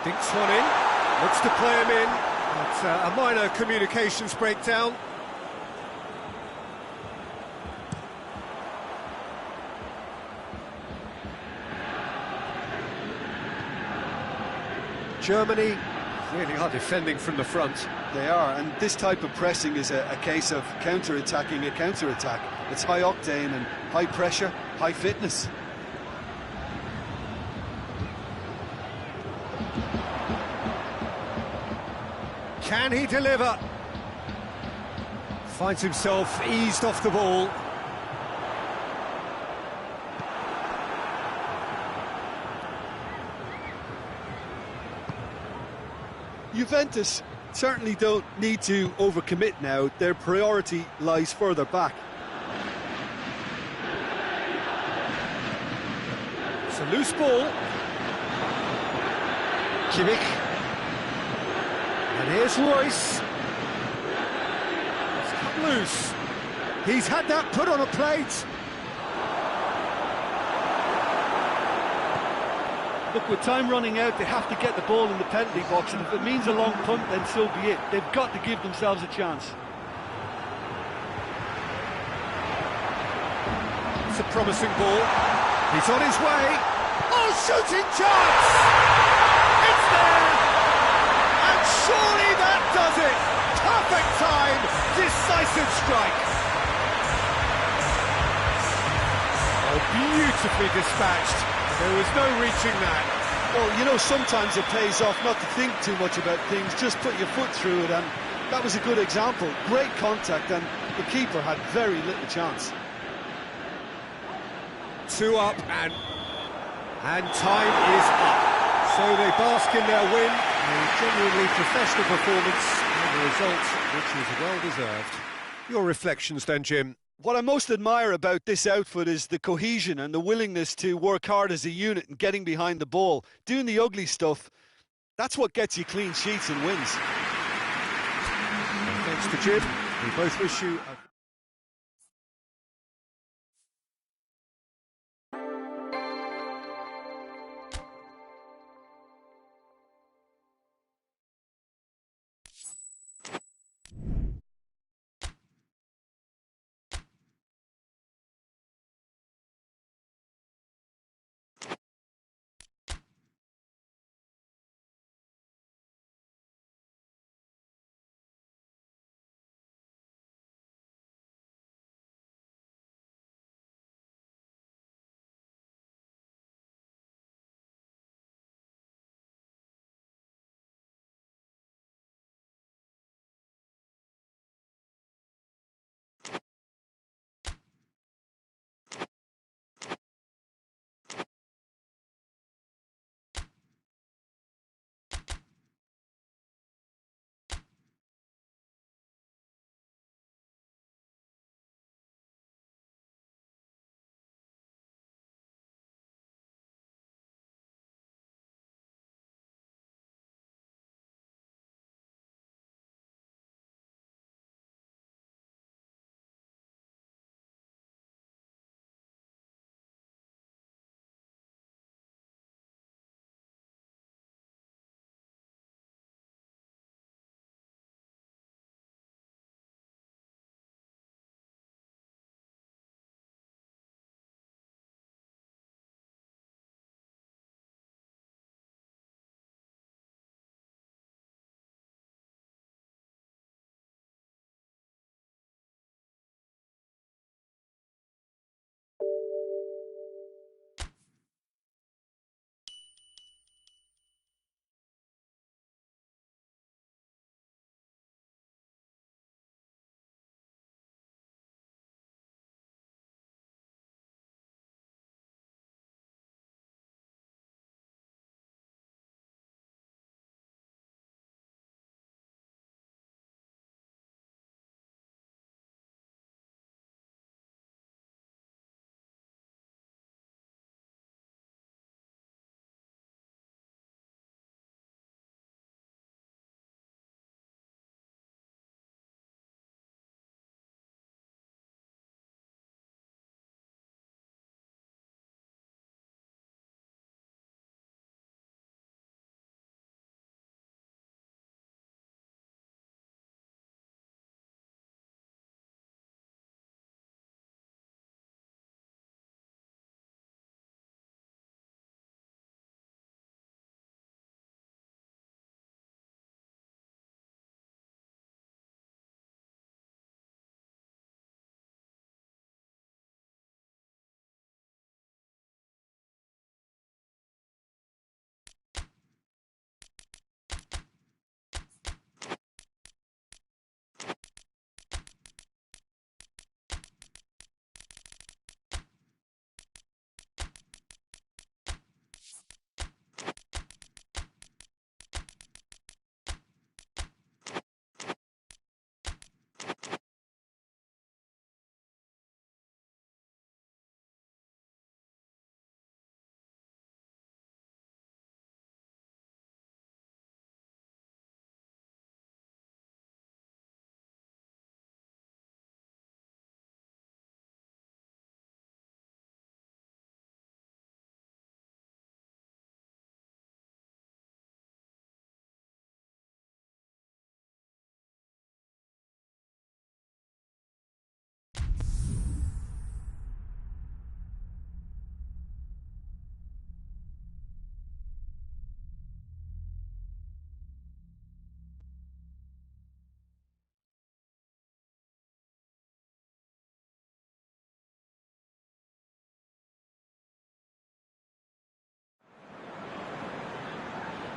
Dinks one in. Looks to play him in. It's a minor communications breakdown. Germany really are defending from the front. They are, and this type of pressing is a case of counter-attacking a counter-attack. It's high octane and high pressure, high fitness. Can he deliver? Finds himself eased off the ball. Juventus certainly don't need to overcommit now. Their priority lies further back. It's a loose ball. Kimmich. And here's Royce. It's cut loose. He's had that put on a plate. Look, with time running out, they have to get the ball in the penalty box, and if it means a long punt, then so be it. They've got to give themselves a chance. It's a promising ball. He's on his way. Oh, shooting chance! It's there! And surely that does it! Perfect time! Decisive strike! Oh, beautifully dispatched. There was no reaching that. Well, you know, sometimes it pays off not to think too much about things, just put your foot through it, and that was a good example. Great contact, and the keeper had very little chance. 2 up, and time is up. So they bask in their win, a genuinely professional performance, and a result which is well-deserved. Your reflections then, Jim? What I most admire about this outfit is the cohesion and the willingness to work hard as a unit and getting behind the ball. Doing the ugly stuff, that's what gets you clean sheets and wins. Thanks to Jim. We both wish you a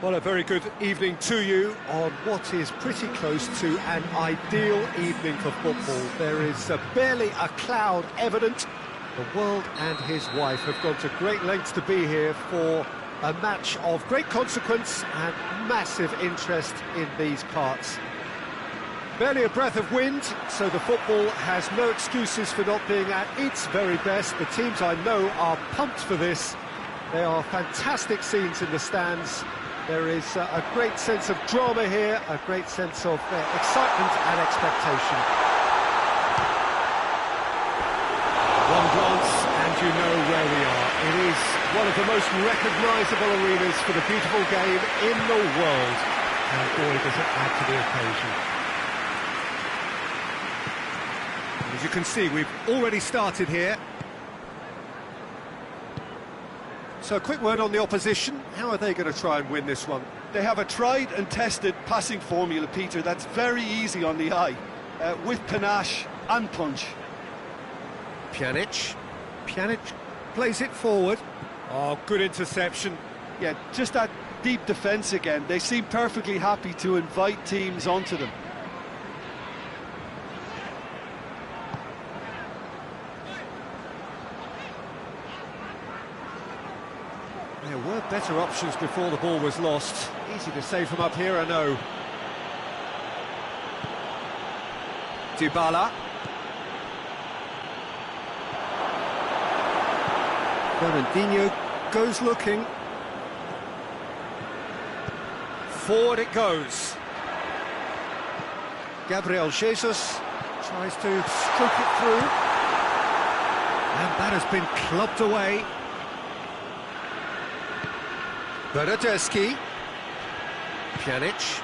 Well, a very good evening to you on what is pretty close to an ideal evening for football. There is barely a cloud evident. The world and his wife have gone to great lengths to be here for a match of great consequence and massive interest in these parts. Barely a breath of wind, so the football has no excuses for not being at its very best. The teams I know are pumped for this. There are fantastic scenes in the stands. There is a great sense of drama here, a great sense of excitement and expectation. One glance and you know where we are. It is one of the most recognisable arenas for the beautiful game in the world. And boy, does it add to the occasion. As you can see, we've already started here. So a quick word on the opposition. How are they going to try and win this one? They have a tried and tested passing formula, Peter, that's very easy on the eye, with panache and punch. Pjanic plays it forward. Oh, good interception. Yeah, just that deep defence again. They seem perfectly happy to invite teams onto them. There were better options before the ball was lost. Easy to save from up here, I know. Dybala. Fernandinho goes looking. Forward it goes. Gabriel Jesus tries to stroke it through. And that has been clubbed away. Bernardeschi. Pjanic.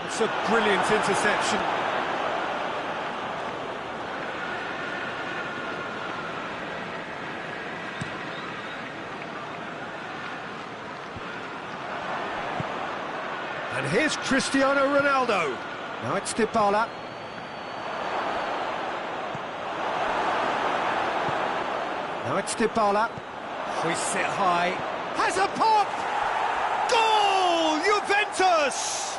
It's a brilliant interception. And here's Cristiano Ronaldo. Now it's Dybala. Now it's Dybala. Hoists it high. Has a pop! Goal! Juventus!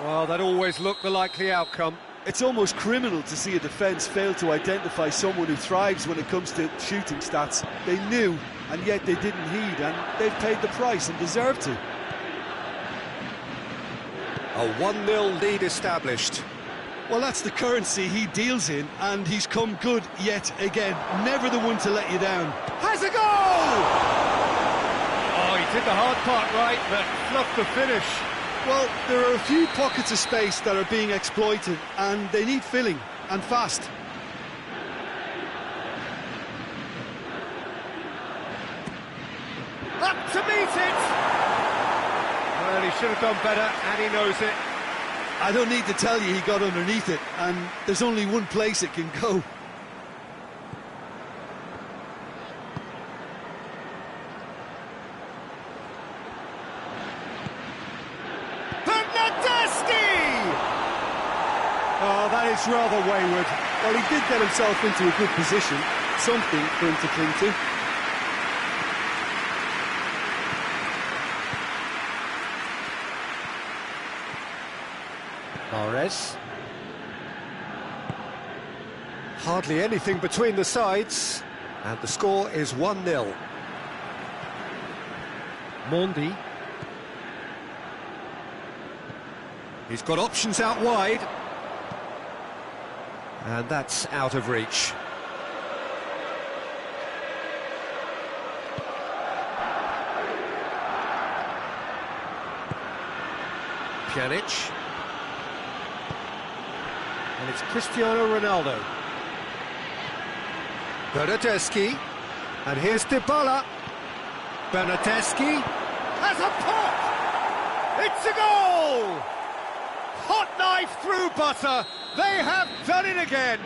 Well, that always looked the likely outcome. It's almost criminal to see a defence fail to identify someone who thrives when it comes to shooting stats. They knew, and yet they didn't heed, and they've paid the price and deserve to. A 1-0 lead established. Well, that's the currency he deals in, and he's come good yet again. Never the one to let you down. Has a goal! Oh, he did the hard part right, but fluffed the finish. Well, there are a few pockets of space that are being exploited, and they need filling, and fast. Up to meet it! Well, he should have done better, and he knows it. I don't need to tell you he got underneath it, and there's only one place it can go. Bernardeschi! Oh, that is rather wayward. Well, he did get himself into a good position, something for him to cling to. Mahrez. Hardly anything between the sides, and the score is 1-0. Mondi. He's got options out wide. And that's out of reach. Pjanic. And it's Cristiano Ronaldo. Bernardeschi. And here's Dybala. Bernardeschi has a pop! It's a goal! Hot knife through butter. They have done it again.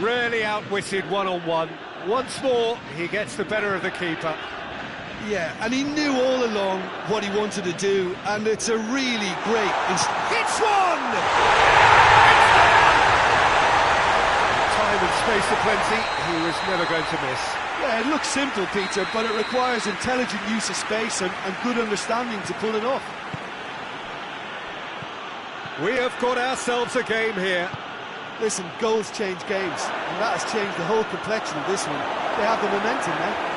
Really outwitted one-on-one. Once more, he gets the better of the keeper. Yeah, and he knew all along what he wanted to do, and it's a really great... It's one! Time and space aplenty, he was never going to miss. Yeah, it looks simple, Peter, but it requires intelligent use of space and good understanding to pull it off. We have got ourselves a game here. Listen, goals change games, and that has changed the whole complexion of this one. They have the momentum now.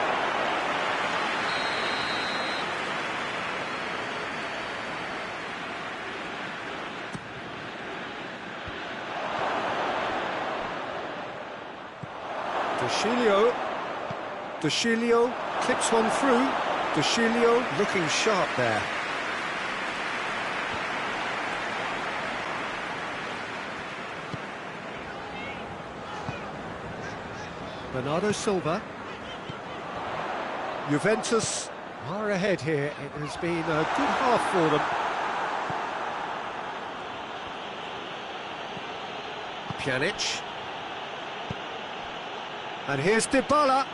De Sciglio clips one through. De Sciglio looking sharp there. Bernardo Silva. Juventus are ahead here. It has been a good half for them. Pjanic. And here's Dybala.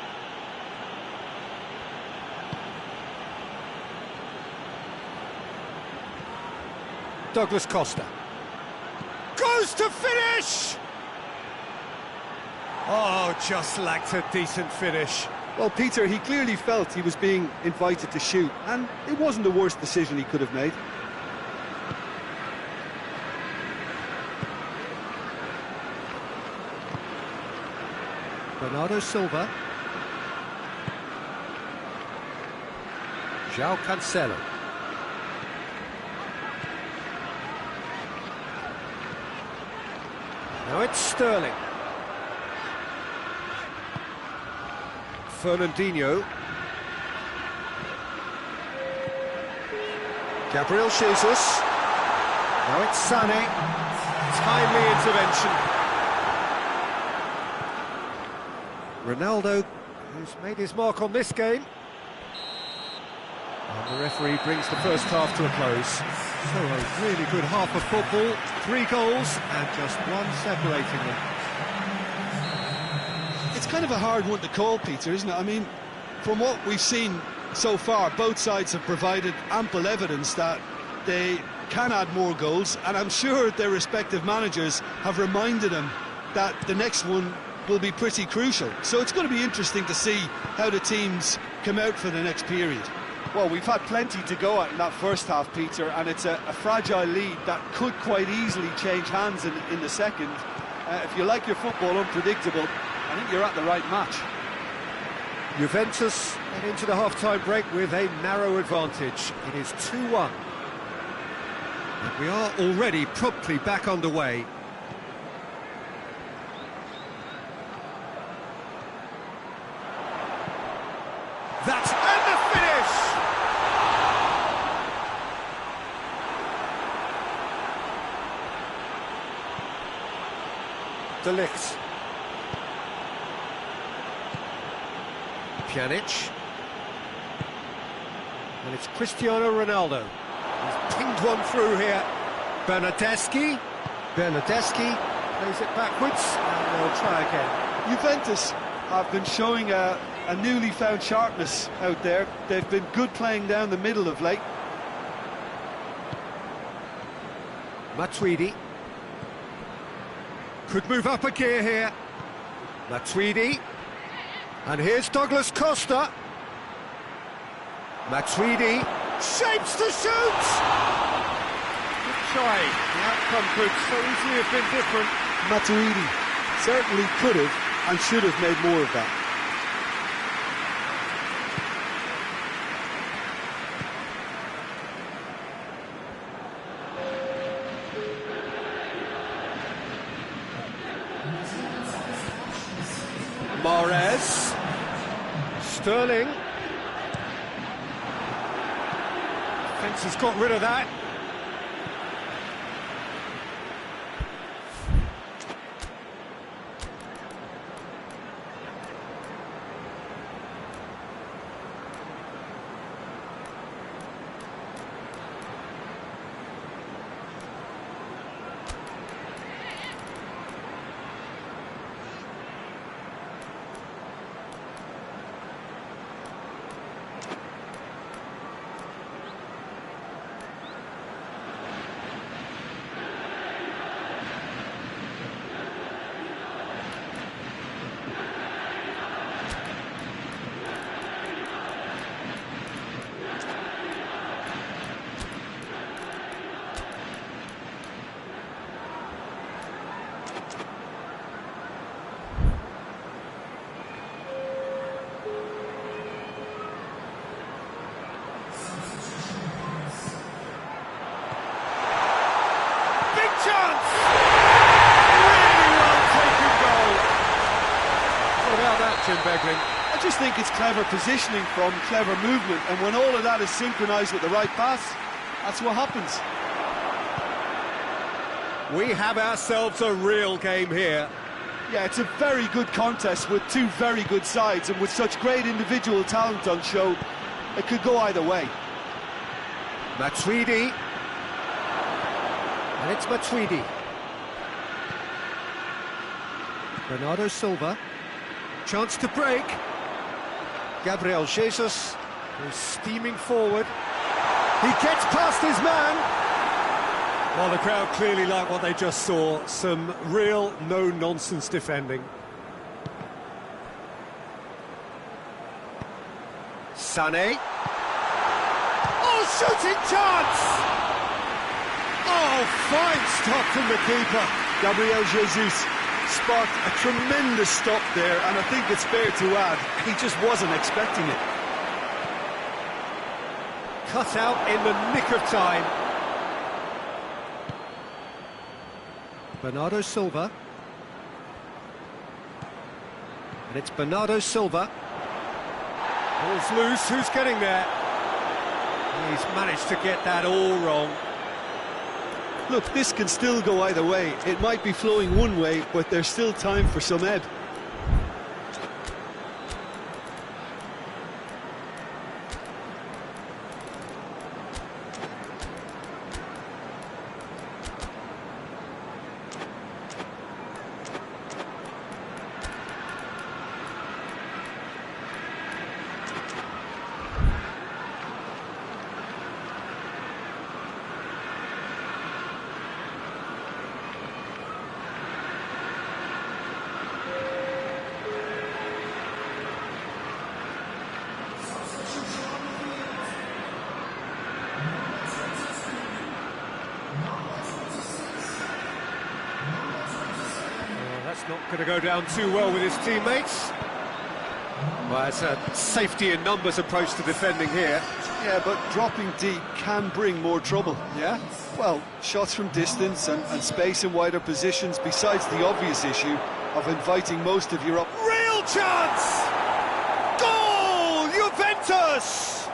Douglas Costa. Goes to finish! Oh, just lacked a decent finish. Well, Peter, he clearly felt he was being invited to shoot, and it wasn't the worst decision he could have made. Bernardo Silva. João Cancelo. Now it's Sterling. Fernandinho. Gabriel Jesus. Now it's Sané. Timely intervention. Ronaldo, who's made his mark on this game. And the referee brings the first half to a close. So a really good half of football, 3 goals and just one separating them. It's kind of a hard one to call, Peter, isn't it? I mean, from what we've seen so far, both sides have provided ample evidence that they can add more goals, and I'm sure their respective managers have reminded them that the next one will be pretty crucial. So it's going to be interesting to see how the teams come out for the next period. Well, we've had plenty to go at in that first half, Peter, and it's a fragile lead that could quite easily change hands in the second. If you like your football unpredictable, I think you're at the right match. Juventus head into the half-time break with a narrow advantage. It is 2-1. And we are already promptly back underway. That's and the finish! De Ligt. Pjanic. And it's Cristiano Ronaldo. He's pinged one through here. Bernardeschi plays it backwards, and they'll try again. Juventus have been showing a newly found sharpness out there. They've been good playing down the middle of late. Matuidi. Could move up a gear here. Matuidi. And here's Douglas Costa. Matuidi shapes to shoot! Good try. The outcome could so easily have been different. Matuidi certainly could have and should have made more of that. Mahrez. Sterling. Fence has got rid of that. something. I just think it's clever positioning from clever movement, and when all of that is synchronised with the right pass, that's what happens. We have ourselves a real game here. Yeah, it's a very good contest with two very good sides, and with such great individual talent on show, it could go either way. Matuidi. And it's Matuidi. Bernardo Silva. Chance to break. Gabriel Jesus, who's steaming forward. He gets past his man. Well, the crowd clearly like what they just saw. Some real no-nonsense defending. Sané. Oh, shooting chance! Oh, fine stop from the keeper. Gabriel Jesus sparked a tremendous stop there, and I think it's fair to add, he just wasn't expecting it. Cut out in the nick of time. Bernardo Silva. And it's Bernardo Silva. Ball's loose, who's getting there? He's managed to get that all wrong. Look, this can still go either way. It might be flowing one way, but there's still time for some ebb. That's not going to go down too well with his teammates. Well, it's a safety in numbers approach to defending here. Yeah, but dropping deep can bring more trouble. Yeah? Well, shots from distance and space in wider positions, besides the obvious issue of inviting most of Europe. Real chance! Goal! Juventus!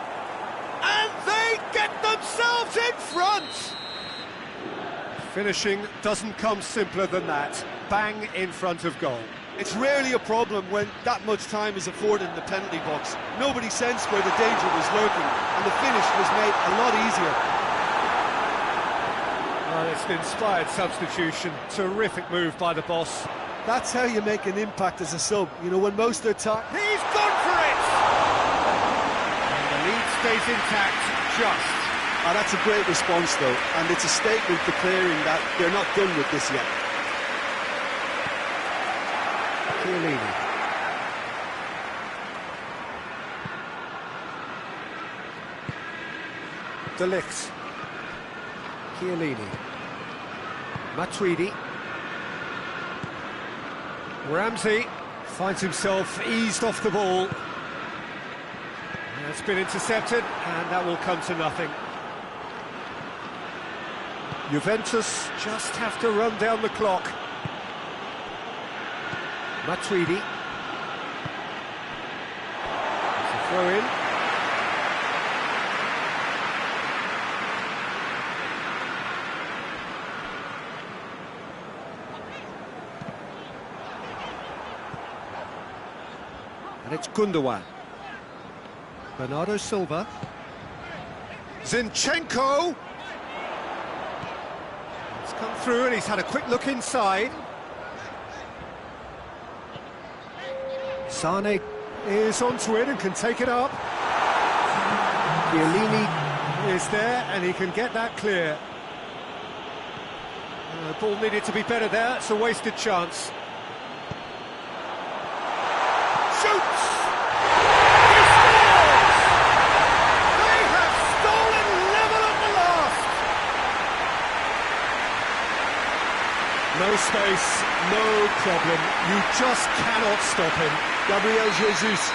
And they get themselves in front! Finishing doesn't come simpler than that. Bang in front of goal. It's rarely a problem when that much time is afforded in the penalty box. Nobody sensed where the danger was lurking, and the finish was made a lot easier. Well, it's an inspired substitution. Terrific move by the boss. That's how you make an impact as a sub. You know, when most of the time... He's gone for it! And the lead stays intact, just. Oh, that's a great response, though, and it's a statement declaring that they're not done with this yet. Chiellini. De Ligt. Chiellini. Matuidi. Ramsey finds himself eased off the ball. It's been intercepted, and that will come to nothing. Juventus just have to run down the clock. Matuidi. It's a throw in. And it's Gundogan. Bernardo Silva. Zinchenko. It's come through and he's had a quick look inside. Sané is onto it and can take it up. Chiellini is there and he can get that clear. The ball needed to be better there, it's a wasted chance. Shoots! He scores! They have stolen level at the last! No space, no problem, you just cannot stop him. Gabriel Jesus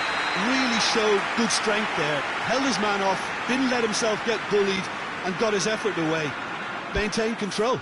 really showed good strength there, held his man off, didn't let himself get bullied, and got his effort away. Maintained control.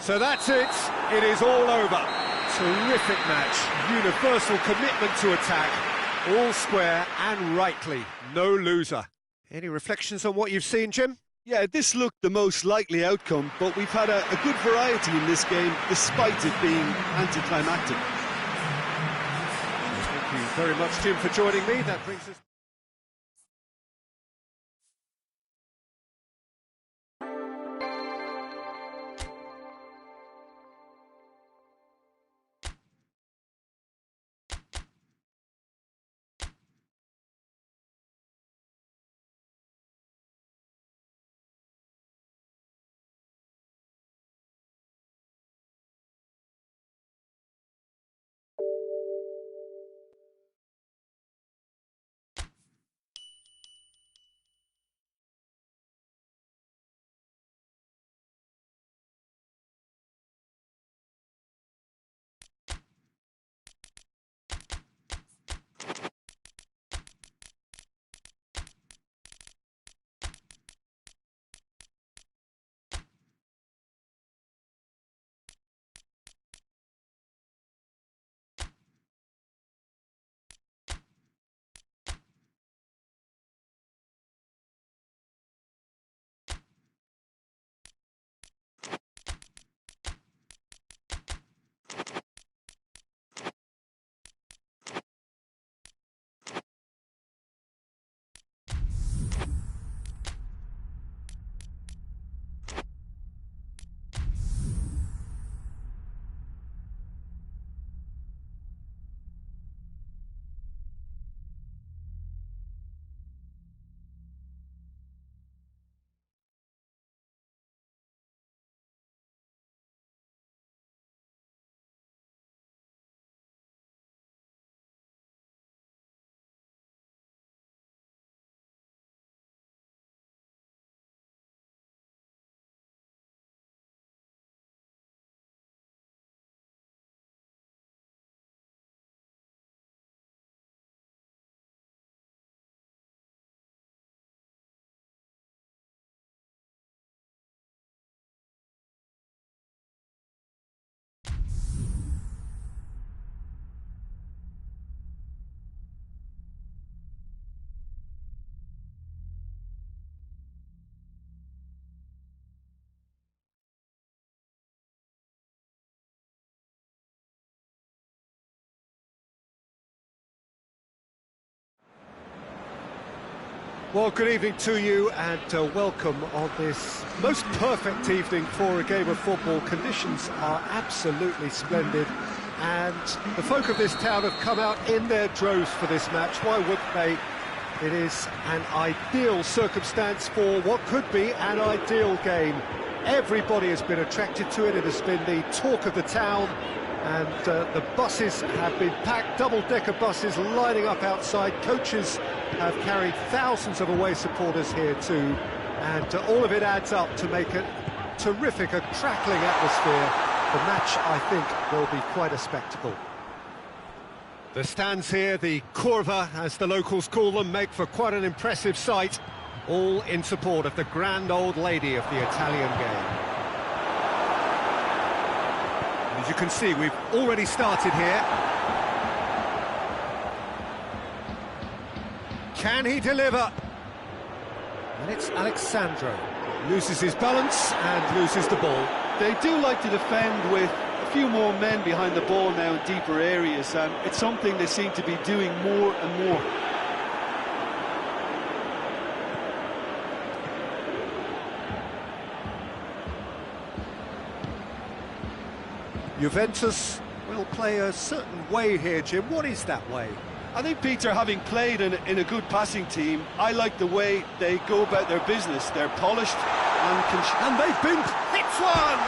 So that's it. It is all over. Terrific match. Universal commitment to attack. All square and rightly. No loser. Any reflections on what you've seen, Jim? Yeah, this looked the most likely outcome, but we've had a good variety in this game, despite it being anticlimactic. Thank you very much, Jim, for joining me. That brings us... Well, good evening to you and welcome on this most perfect evening for a game of football. Conditions are absolutely splendid and the folk of this town have come out in their droves for this match. Why wouldn't they? It is an ideal circumstance for what could be an ideal game. Everybody has been attracted to it. It has been the talk of the town. And the buses have been packed, double-decker buses lining up outside. Coaches have carried thousands of away supporters here too. And all of it adds up to make it terrific, a crackling atmosphere. The match, I think, will be quite a spectacle. The stands here, the curva, as the locals call them, make for quite an impressive sight. All in support of the grand old lady of the Italian game. As you can see, we've already started here. Can he deliver? And it's Alexandro. Loses his balance and loses the ball. They do like to defend with a few more men behind the ball now in deeper areas. It's something they seem to be doing more and more. Juventus will play a certain way here, Jim. What is that way? I think, Peter, having played in a good passing team, I like the way they go about their business. They're polished and they've been hit one!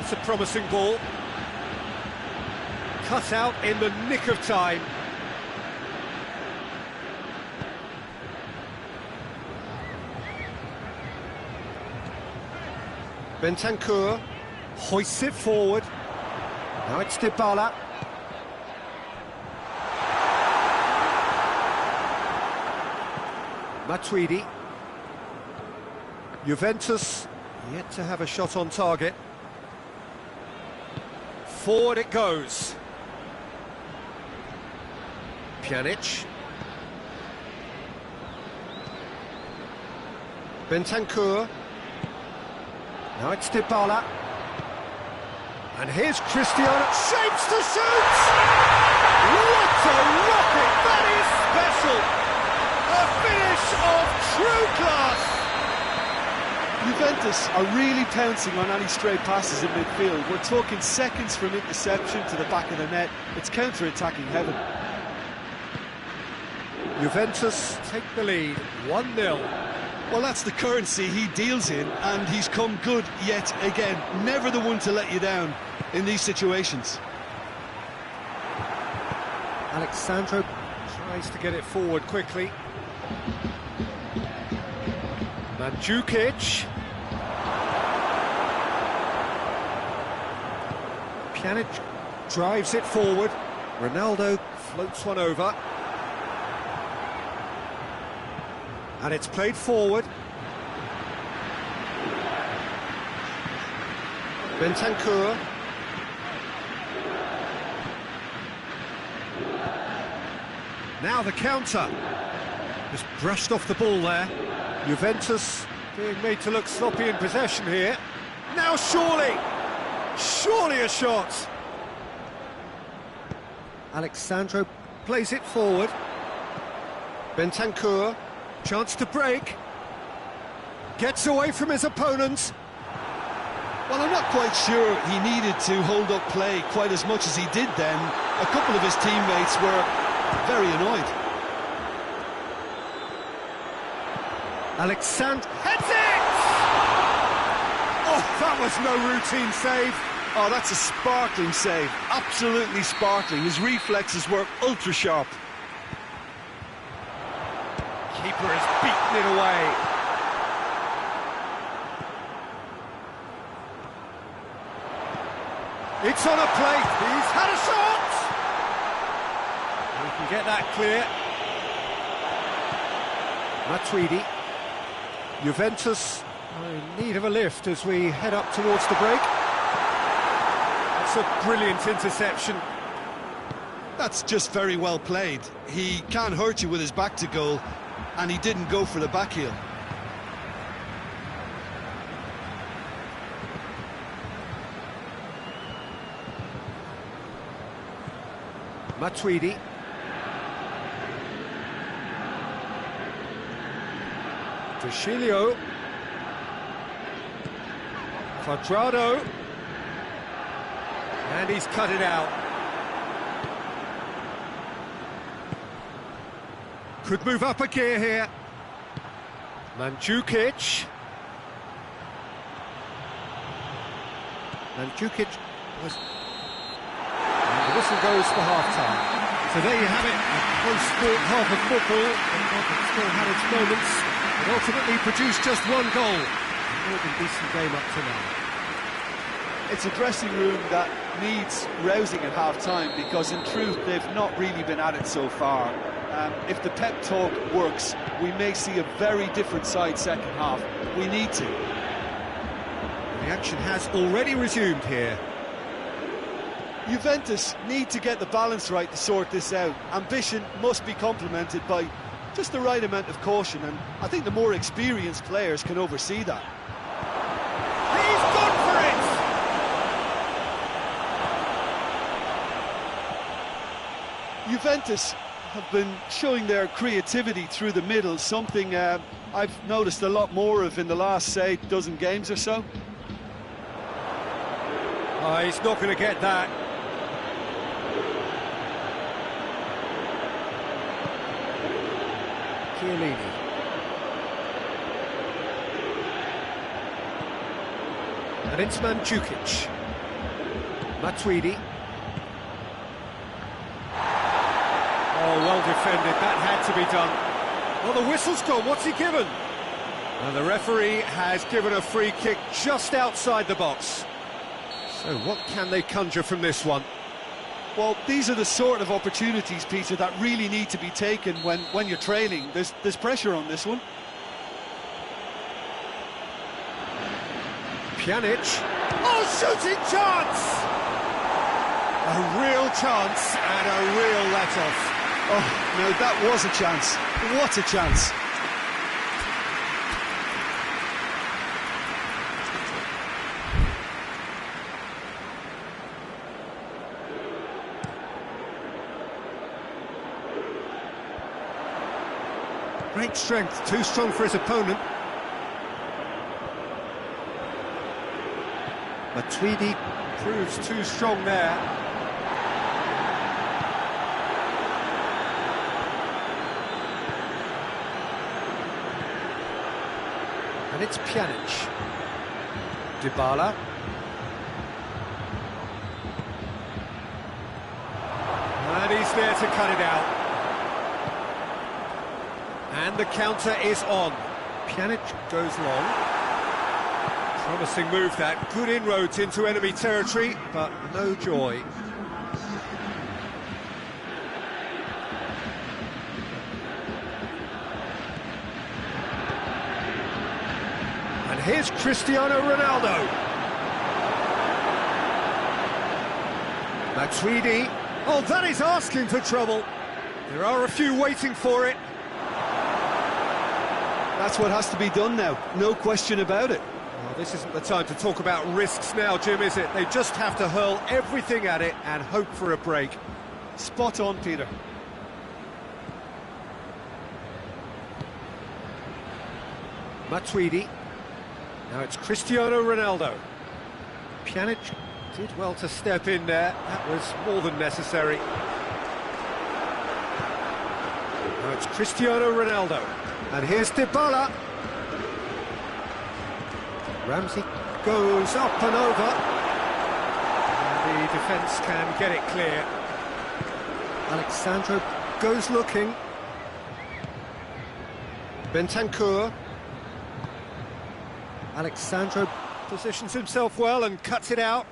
It's a promising ball. Cut out in the nick of time. Bentancur hoists it forward. Now it's Dybala. Matuidi. Juventus yet to have a shot on target. Forward it goes. Pjanic. Bentancur. Now it's Dybala. And here's Cristiano. Shapes to shoot! What a rocket! That is special! A finish of true class! Juventus are really pouncing on any stray passes in midfield. We're talking seconds from interception to the back of the net. It's counter-attacking heaven. Juventus take the lead, 1-0. Well, that's the currency he deals in, and he's come good yet again. Never the one to let you down in these situations. Alexandro tries to get it forward quickly. Mandzukic. Pjanic drives it forward. Ronaldo floats one over. And it's played forward. Bentancur. Now the counter. Just brushed off the ball there. Juventus being made to look sloppy in possession here. Now surely a shot. Alexandro plays it forward. Bentancur. Chance to break. Gets away from his opponent. Well, I'm not quite sure he needed to hold up play quite as much as he did then. A couple of his teammates were very annoyed. Alexandro heads it! Oh, that was no routine save. Oh, that's a sparkling save. Absolutely sparkling. His reflexes were ultra sharp. Keeper has beaten it away. It's on a plate. He's had a shot. We can get that clear. Matuidi. Juventus are in need of a lift as we head up towards the break. That's a brilliant interception. That's just very well played. He can't hurt you with his back to goal, and he didn't go for the back heel. Matuidi. Trujillo. Cuadrado. And he's cut it out. Could move up a gear here. Mandzukic. Mandzukic was... And the whistle goes for half-time. So there you have it, a close-fought half of football, and still had its moments, but ultimately produced just one goal. More than decent game up to now. It's a dressing room that needs rousing at half-time, because in truth they've not really been at it so far. If the pep talk works, we may see a very different side second half. We need to. The action has already resumed here. Juventus need to get the balance right to sort this out. Ambition must be complemented by just the right amount of caution, and I think the more experienced players can oversee that. He's gone for it! Juventus have been showing their creativity through the middle, something I've noticed a lot more of in the last, say, dozen games or so. Oh, he's not going to get that. Chiellini. And it's Mandzukic. Matuidi. Oh, well defended. That had to be done. Well, the whistle's gone. What's he given? And the referee has given a free kick just outside the box. So what can they conjure from this one? Well, these are the sort of opportunities, Peter, that really need to be taken when you're trailing. There's pressure on this one. Pjanic. Oh, shooting chance! A real chance and a real let-off. Oh, no, that was a chance. What a chance. Great strength, too strong for his opponent. Matuidi proves too strong there. And it's Pjanic. Dybala. And he's there to cut it out. And the counter is on. Pjanic goes long. Promising move that. Good inroads into enemy territory, but no joy. And here's Cristiano Ronaldo. Matuidi. Oh, that is asking for trouble. There are a few waiting for it. That's what has to be done now, no question about it. Well, this isn't the time to talk about risks now, Jim, is it? They just have to hurl everything at it and hope for a break. Spot on, Peter. Matuidi. Now it's Cristiano Ronaldo. Pjanic did well to step in there. That was more than necessary. Now it's Cristiano Ronaldo. And here's Dybala. Ramsey goes up and over. And the defence can get it clear. Alexandro goes looking. Bentancur. Alexandro positions himself well and cuts it out.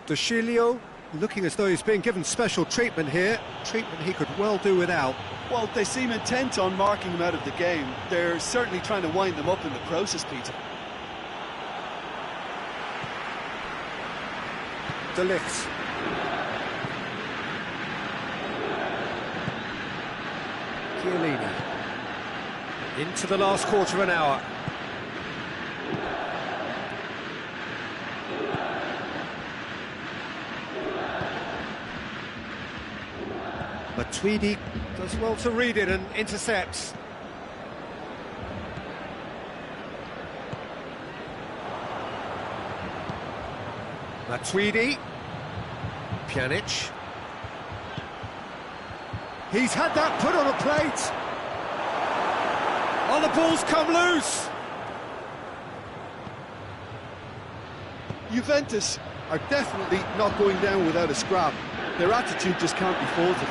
De Sciglio looking as though he's being given special treatment here. Treatment he could well do without. Well, they seem intent on marking him out of the game. They're certainly trying to wind them up in the process, Peter. De Ligt. Chiellini. Into the last quarter of an hour. Matuidi does well to read it and intercepts. Matuidi. Pjanic. He's had that put on a plate. Oh, the ball's come loose. Juventus are definitely not going down without a scrap. Their attitude just can't be faulted.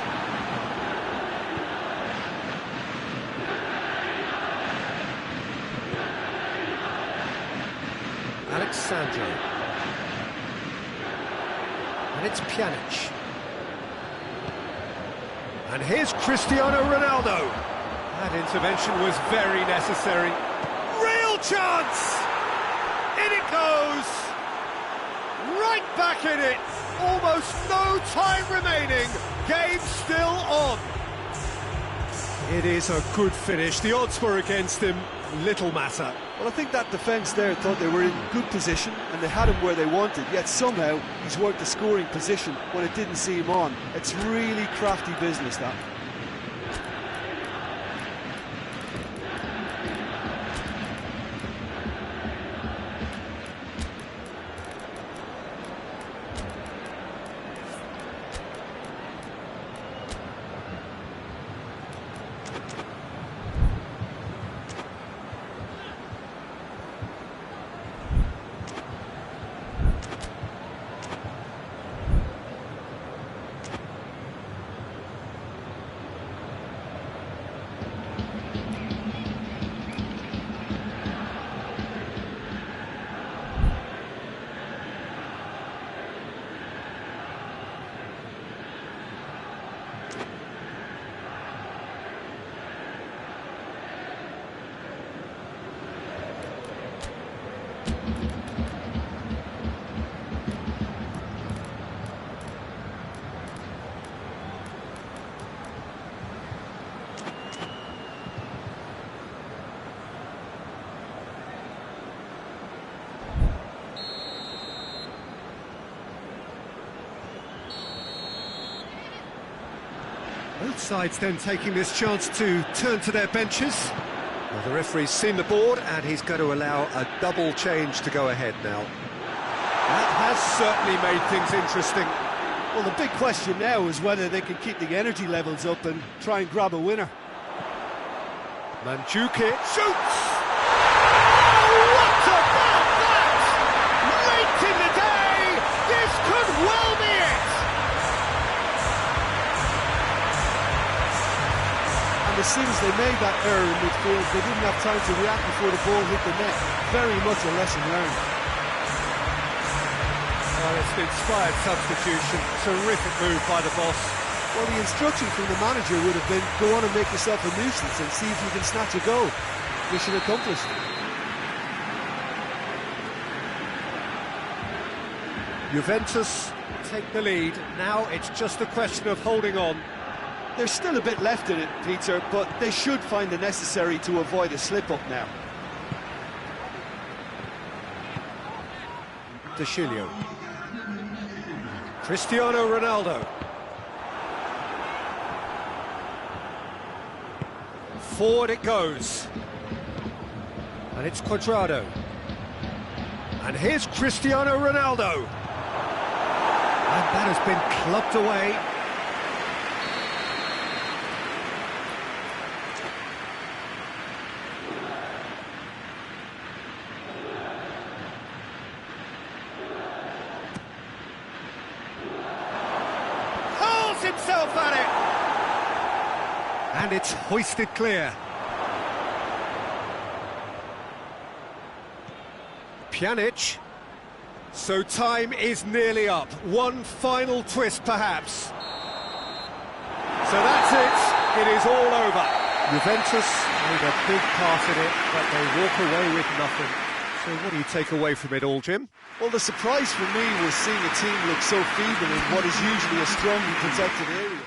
Alexandro. And it's Pjanic. And here's Cristiano Ronaldo. That intervention was very necessary. Real chance! In it goes! Right back in it! Almost no time remaining. Game still on. It is a good finish. The odds were against him. Little matter. Well, I think that defence there thought they were in good position and they had him where they wanted, yet somehow he's worked the scoring position when it didn't see him on. It's really crafty business, that. Both sides then taking this chance to turn to their benches. Well, the referee's seen the board and he's going to allow a double change to go ahead now. That has certainly made things interesting. Well, the big question now is whether they can keep the energy levels up and try and grab a winner. Mandzukic shoots! Oh, what about that? Late in the day, this could well be it! And as soon as they made that error in midfield, they didn't have time to react before the ball hit the net. Very much a lesson learned. Well, it's an inspired substitution. Terrific move by the boss. Well, the instruction from the manager would have been, go on and make yourself a nuisance and see if you can snatch a goal. Mission accomplished. Juventus take the lead. Now it's just a question of holding on. There's still a bit left in it, Peter, but they should find the necessary to avoid a slip-up now. De Sciglio. Cristiano Ronaldo. Forward it goes. And it's Cuadrado. And here's Cristiano Ronaldo. And that has been clubbed away. Hurls himself at it. And it's hoisted clear. Pjanic. So time is nearly up. One final twist, perhaps. So that's it. It is all over. Juventus made a big part in it, but they walk away with nothing. So what do you take away from it all, Jim? Well, the surprise for me was seeing a team look so feeble in what is usually a strongly protected area.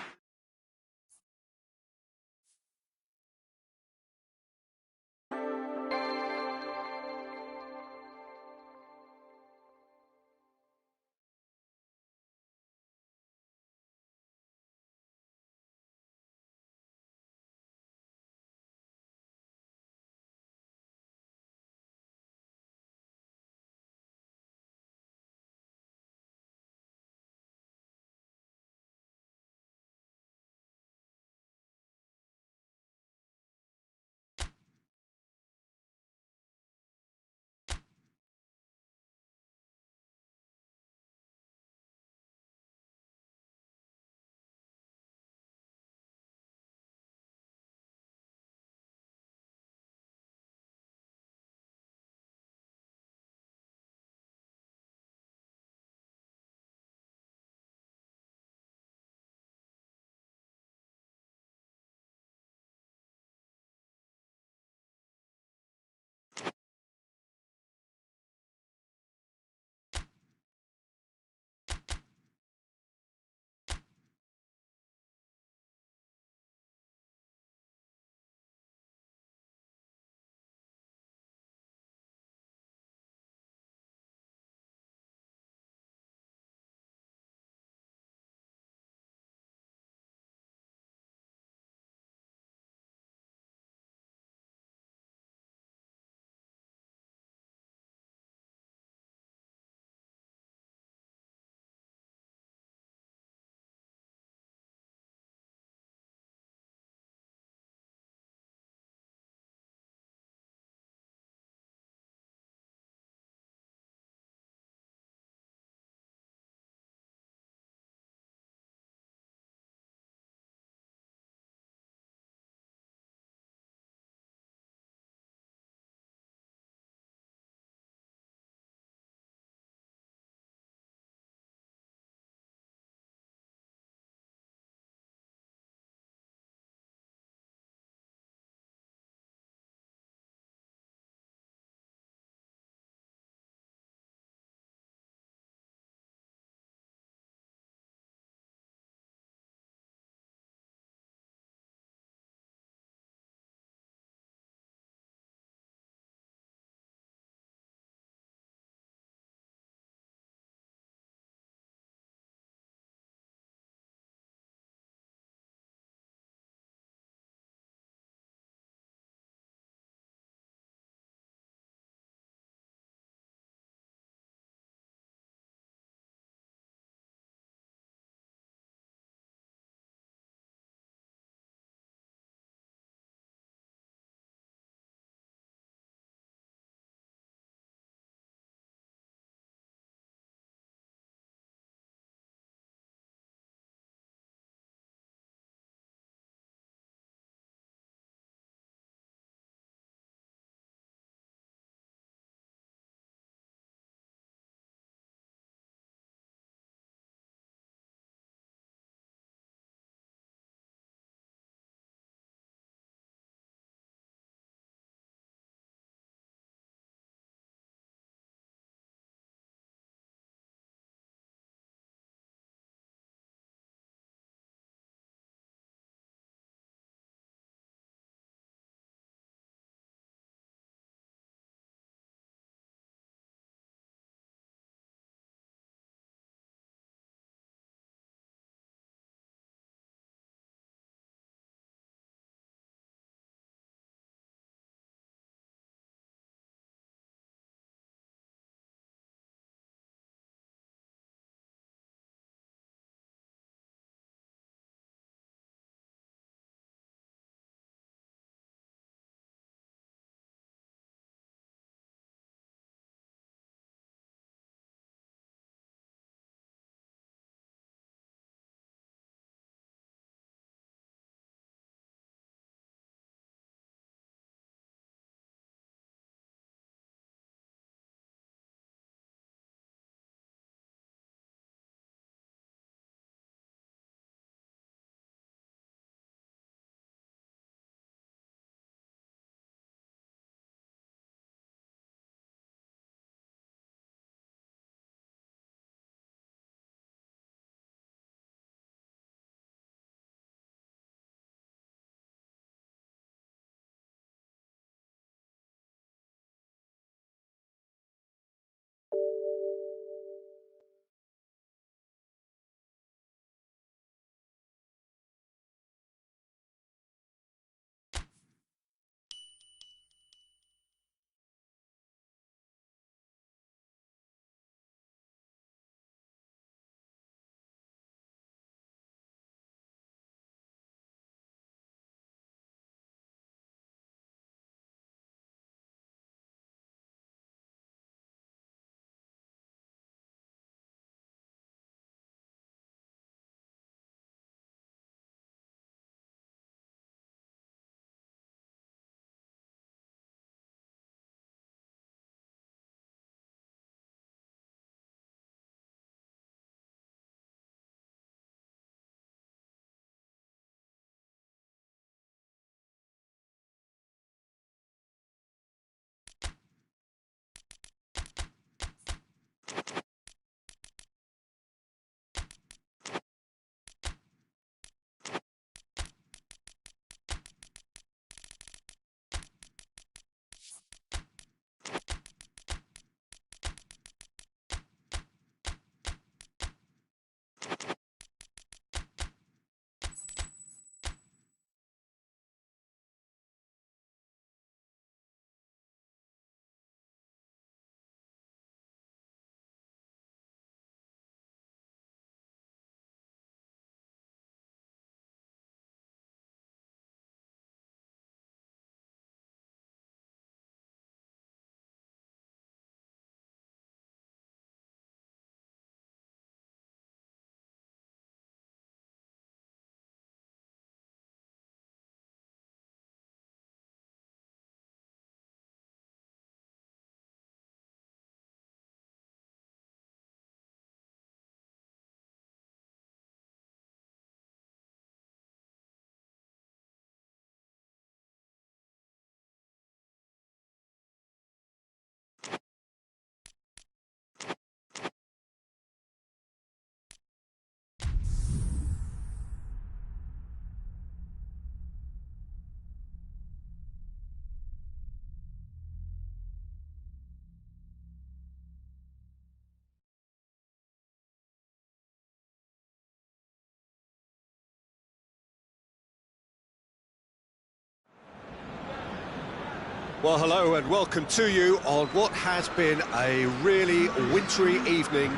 Well, hello and welcome to you on what has been a really wintry evening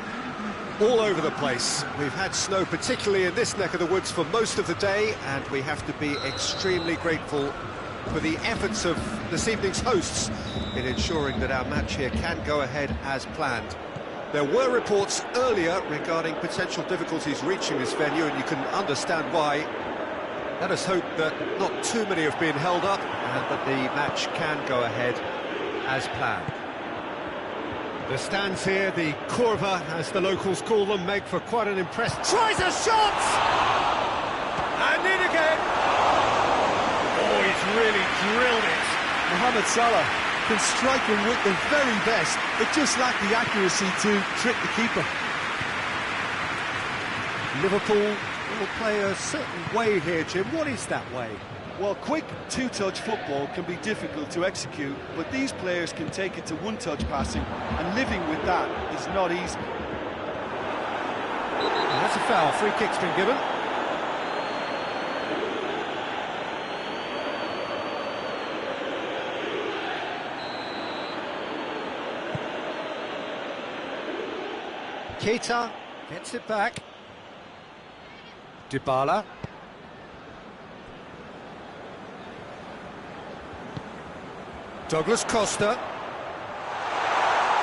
all over the place. We've had snow, particularly in this neck of the woods, for most of the day, and we have to be extremely grateful for the efforts of this evening's hosts in ensuring that our match here can go ahead as planned. There were reports earlier regarding potential difficulties reaching this venue, and you can understand why. Let us hope that not too many have been held up and that the match can go ahead as planned. The stands here, the Curva, as the locals call them, make for quite an impressive... Tries a shot! And in again! Oh, he's really drilled it. Mohamed Salah can strike him with the very best. It just lacked the accuracy to trick the keeper. Liverpool will play a certain way here, Jim. What is that way? Well, quick two-touch football can be difficult to execute, but these players can take it to one-touch passing, and living with that is not easy. And that's a foul. Free kick's been given. Keita gets it back. Dybala. Douglas Costa.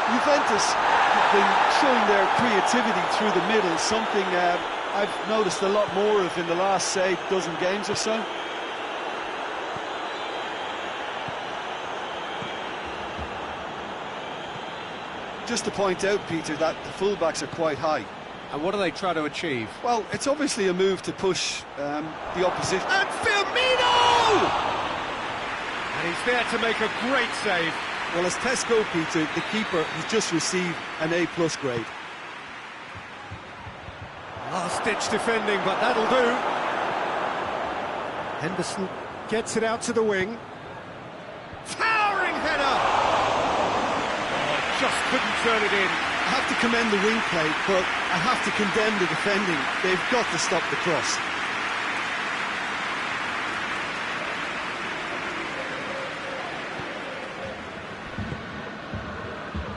Juventus have been showing their creativity through the middle, something I've noticed a lot more of in the last, say, dozen games or so. Just to point out, Peter, that the fullbacks are quite high. And what do they try to achieve? Well, it's obviously a move to push the opposition. And Firmino! And he's there to make a great save. Well, as Tesco, Peter, the keeper has just received an A+ grade. Last-ditch defending, but that'll do. Henderson gets it out to the wing. Towering header! Oh, just couldn't turn it in. I have to commend the wing play, but I have to condemn the defending. They've got to stop the cross.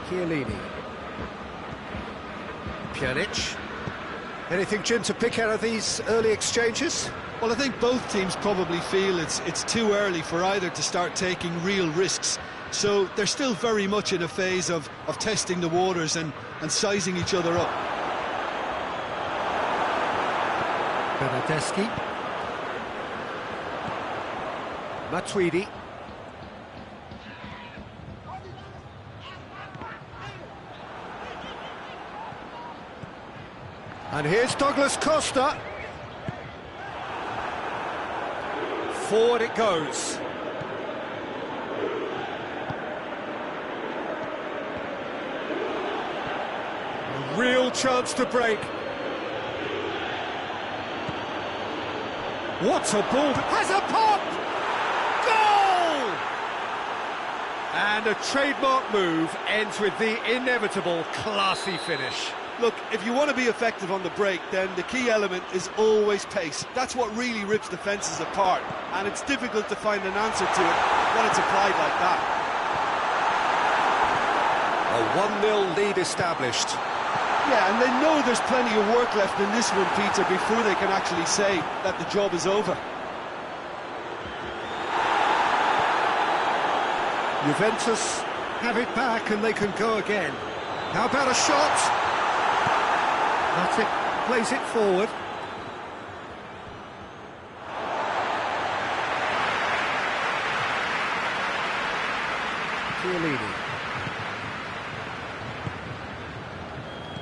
Chiellini. Pjanic. Anything, Jim, to pick out of these early exchanges? Well, I think both teams probably feel it's too early for either to start taking real risks. So they're still very much in a phase of testing the waters and sizing each other up. Bernardeschi. Matuidi. And here's Douglas Costa. Forward it goes. A real chance to break. What a ball! Has a pop! Goal! And a trademark move ends with the inevitable classy finish. Look, if you want to be effective on the break, then the key element is always pace. That's what really rips defences apart, and it's difficult to find an answer to it when it's applied like that. A 1-0 lead established. Yeah, and they know there's plenty of work left in this one, Peter, before they can actually say that the job is over. Juventus have it back and they can go again. How about a shot? Matic plays it forward. Chiellini.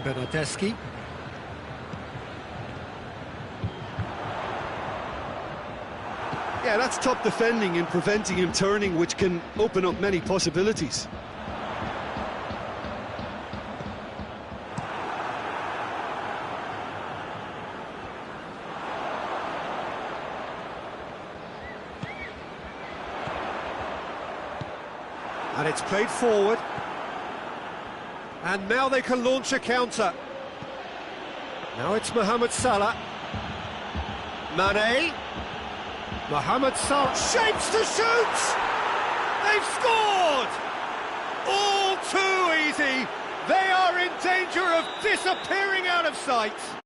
Bernardeschi. Yeah, that's top defending and preventing him turning, which can open up many possibilities. And it's played forward. And now they can launch a counter. Now it's Mohamed Salah. Mane. Mohamed Salah shapes to shoot! they've scored! All too easy. They are in danger of disappearing out of sight.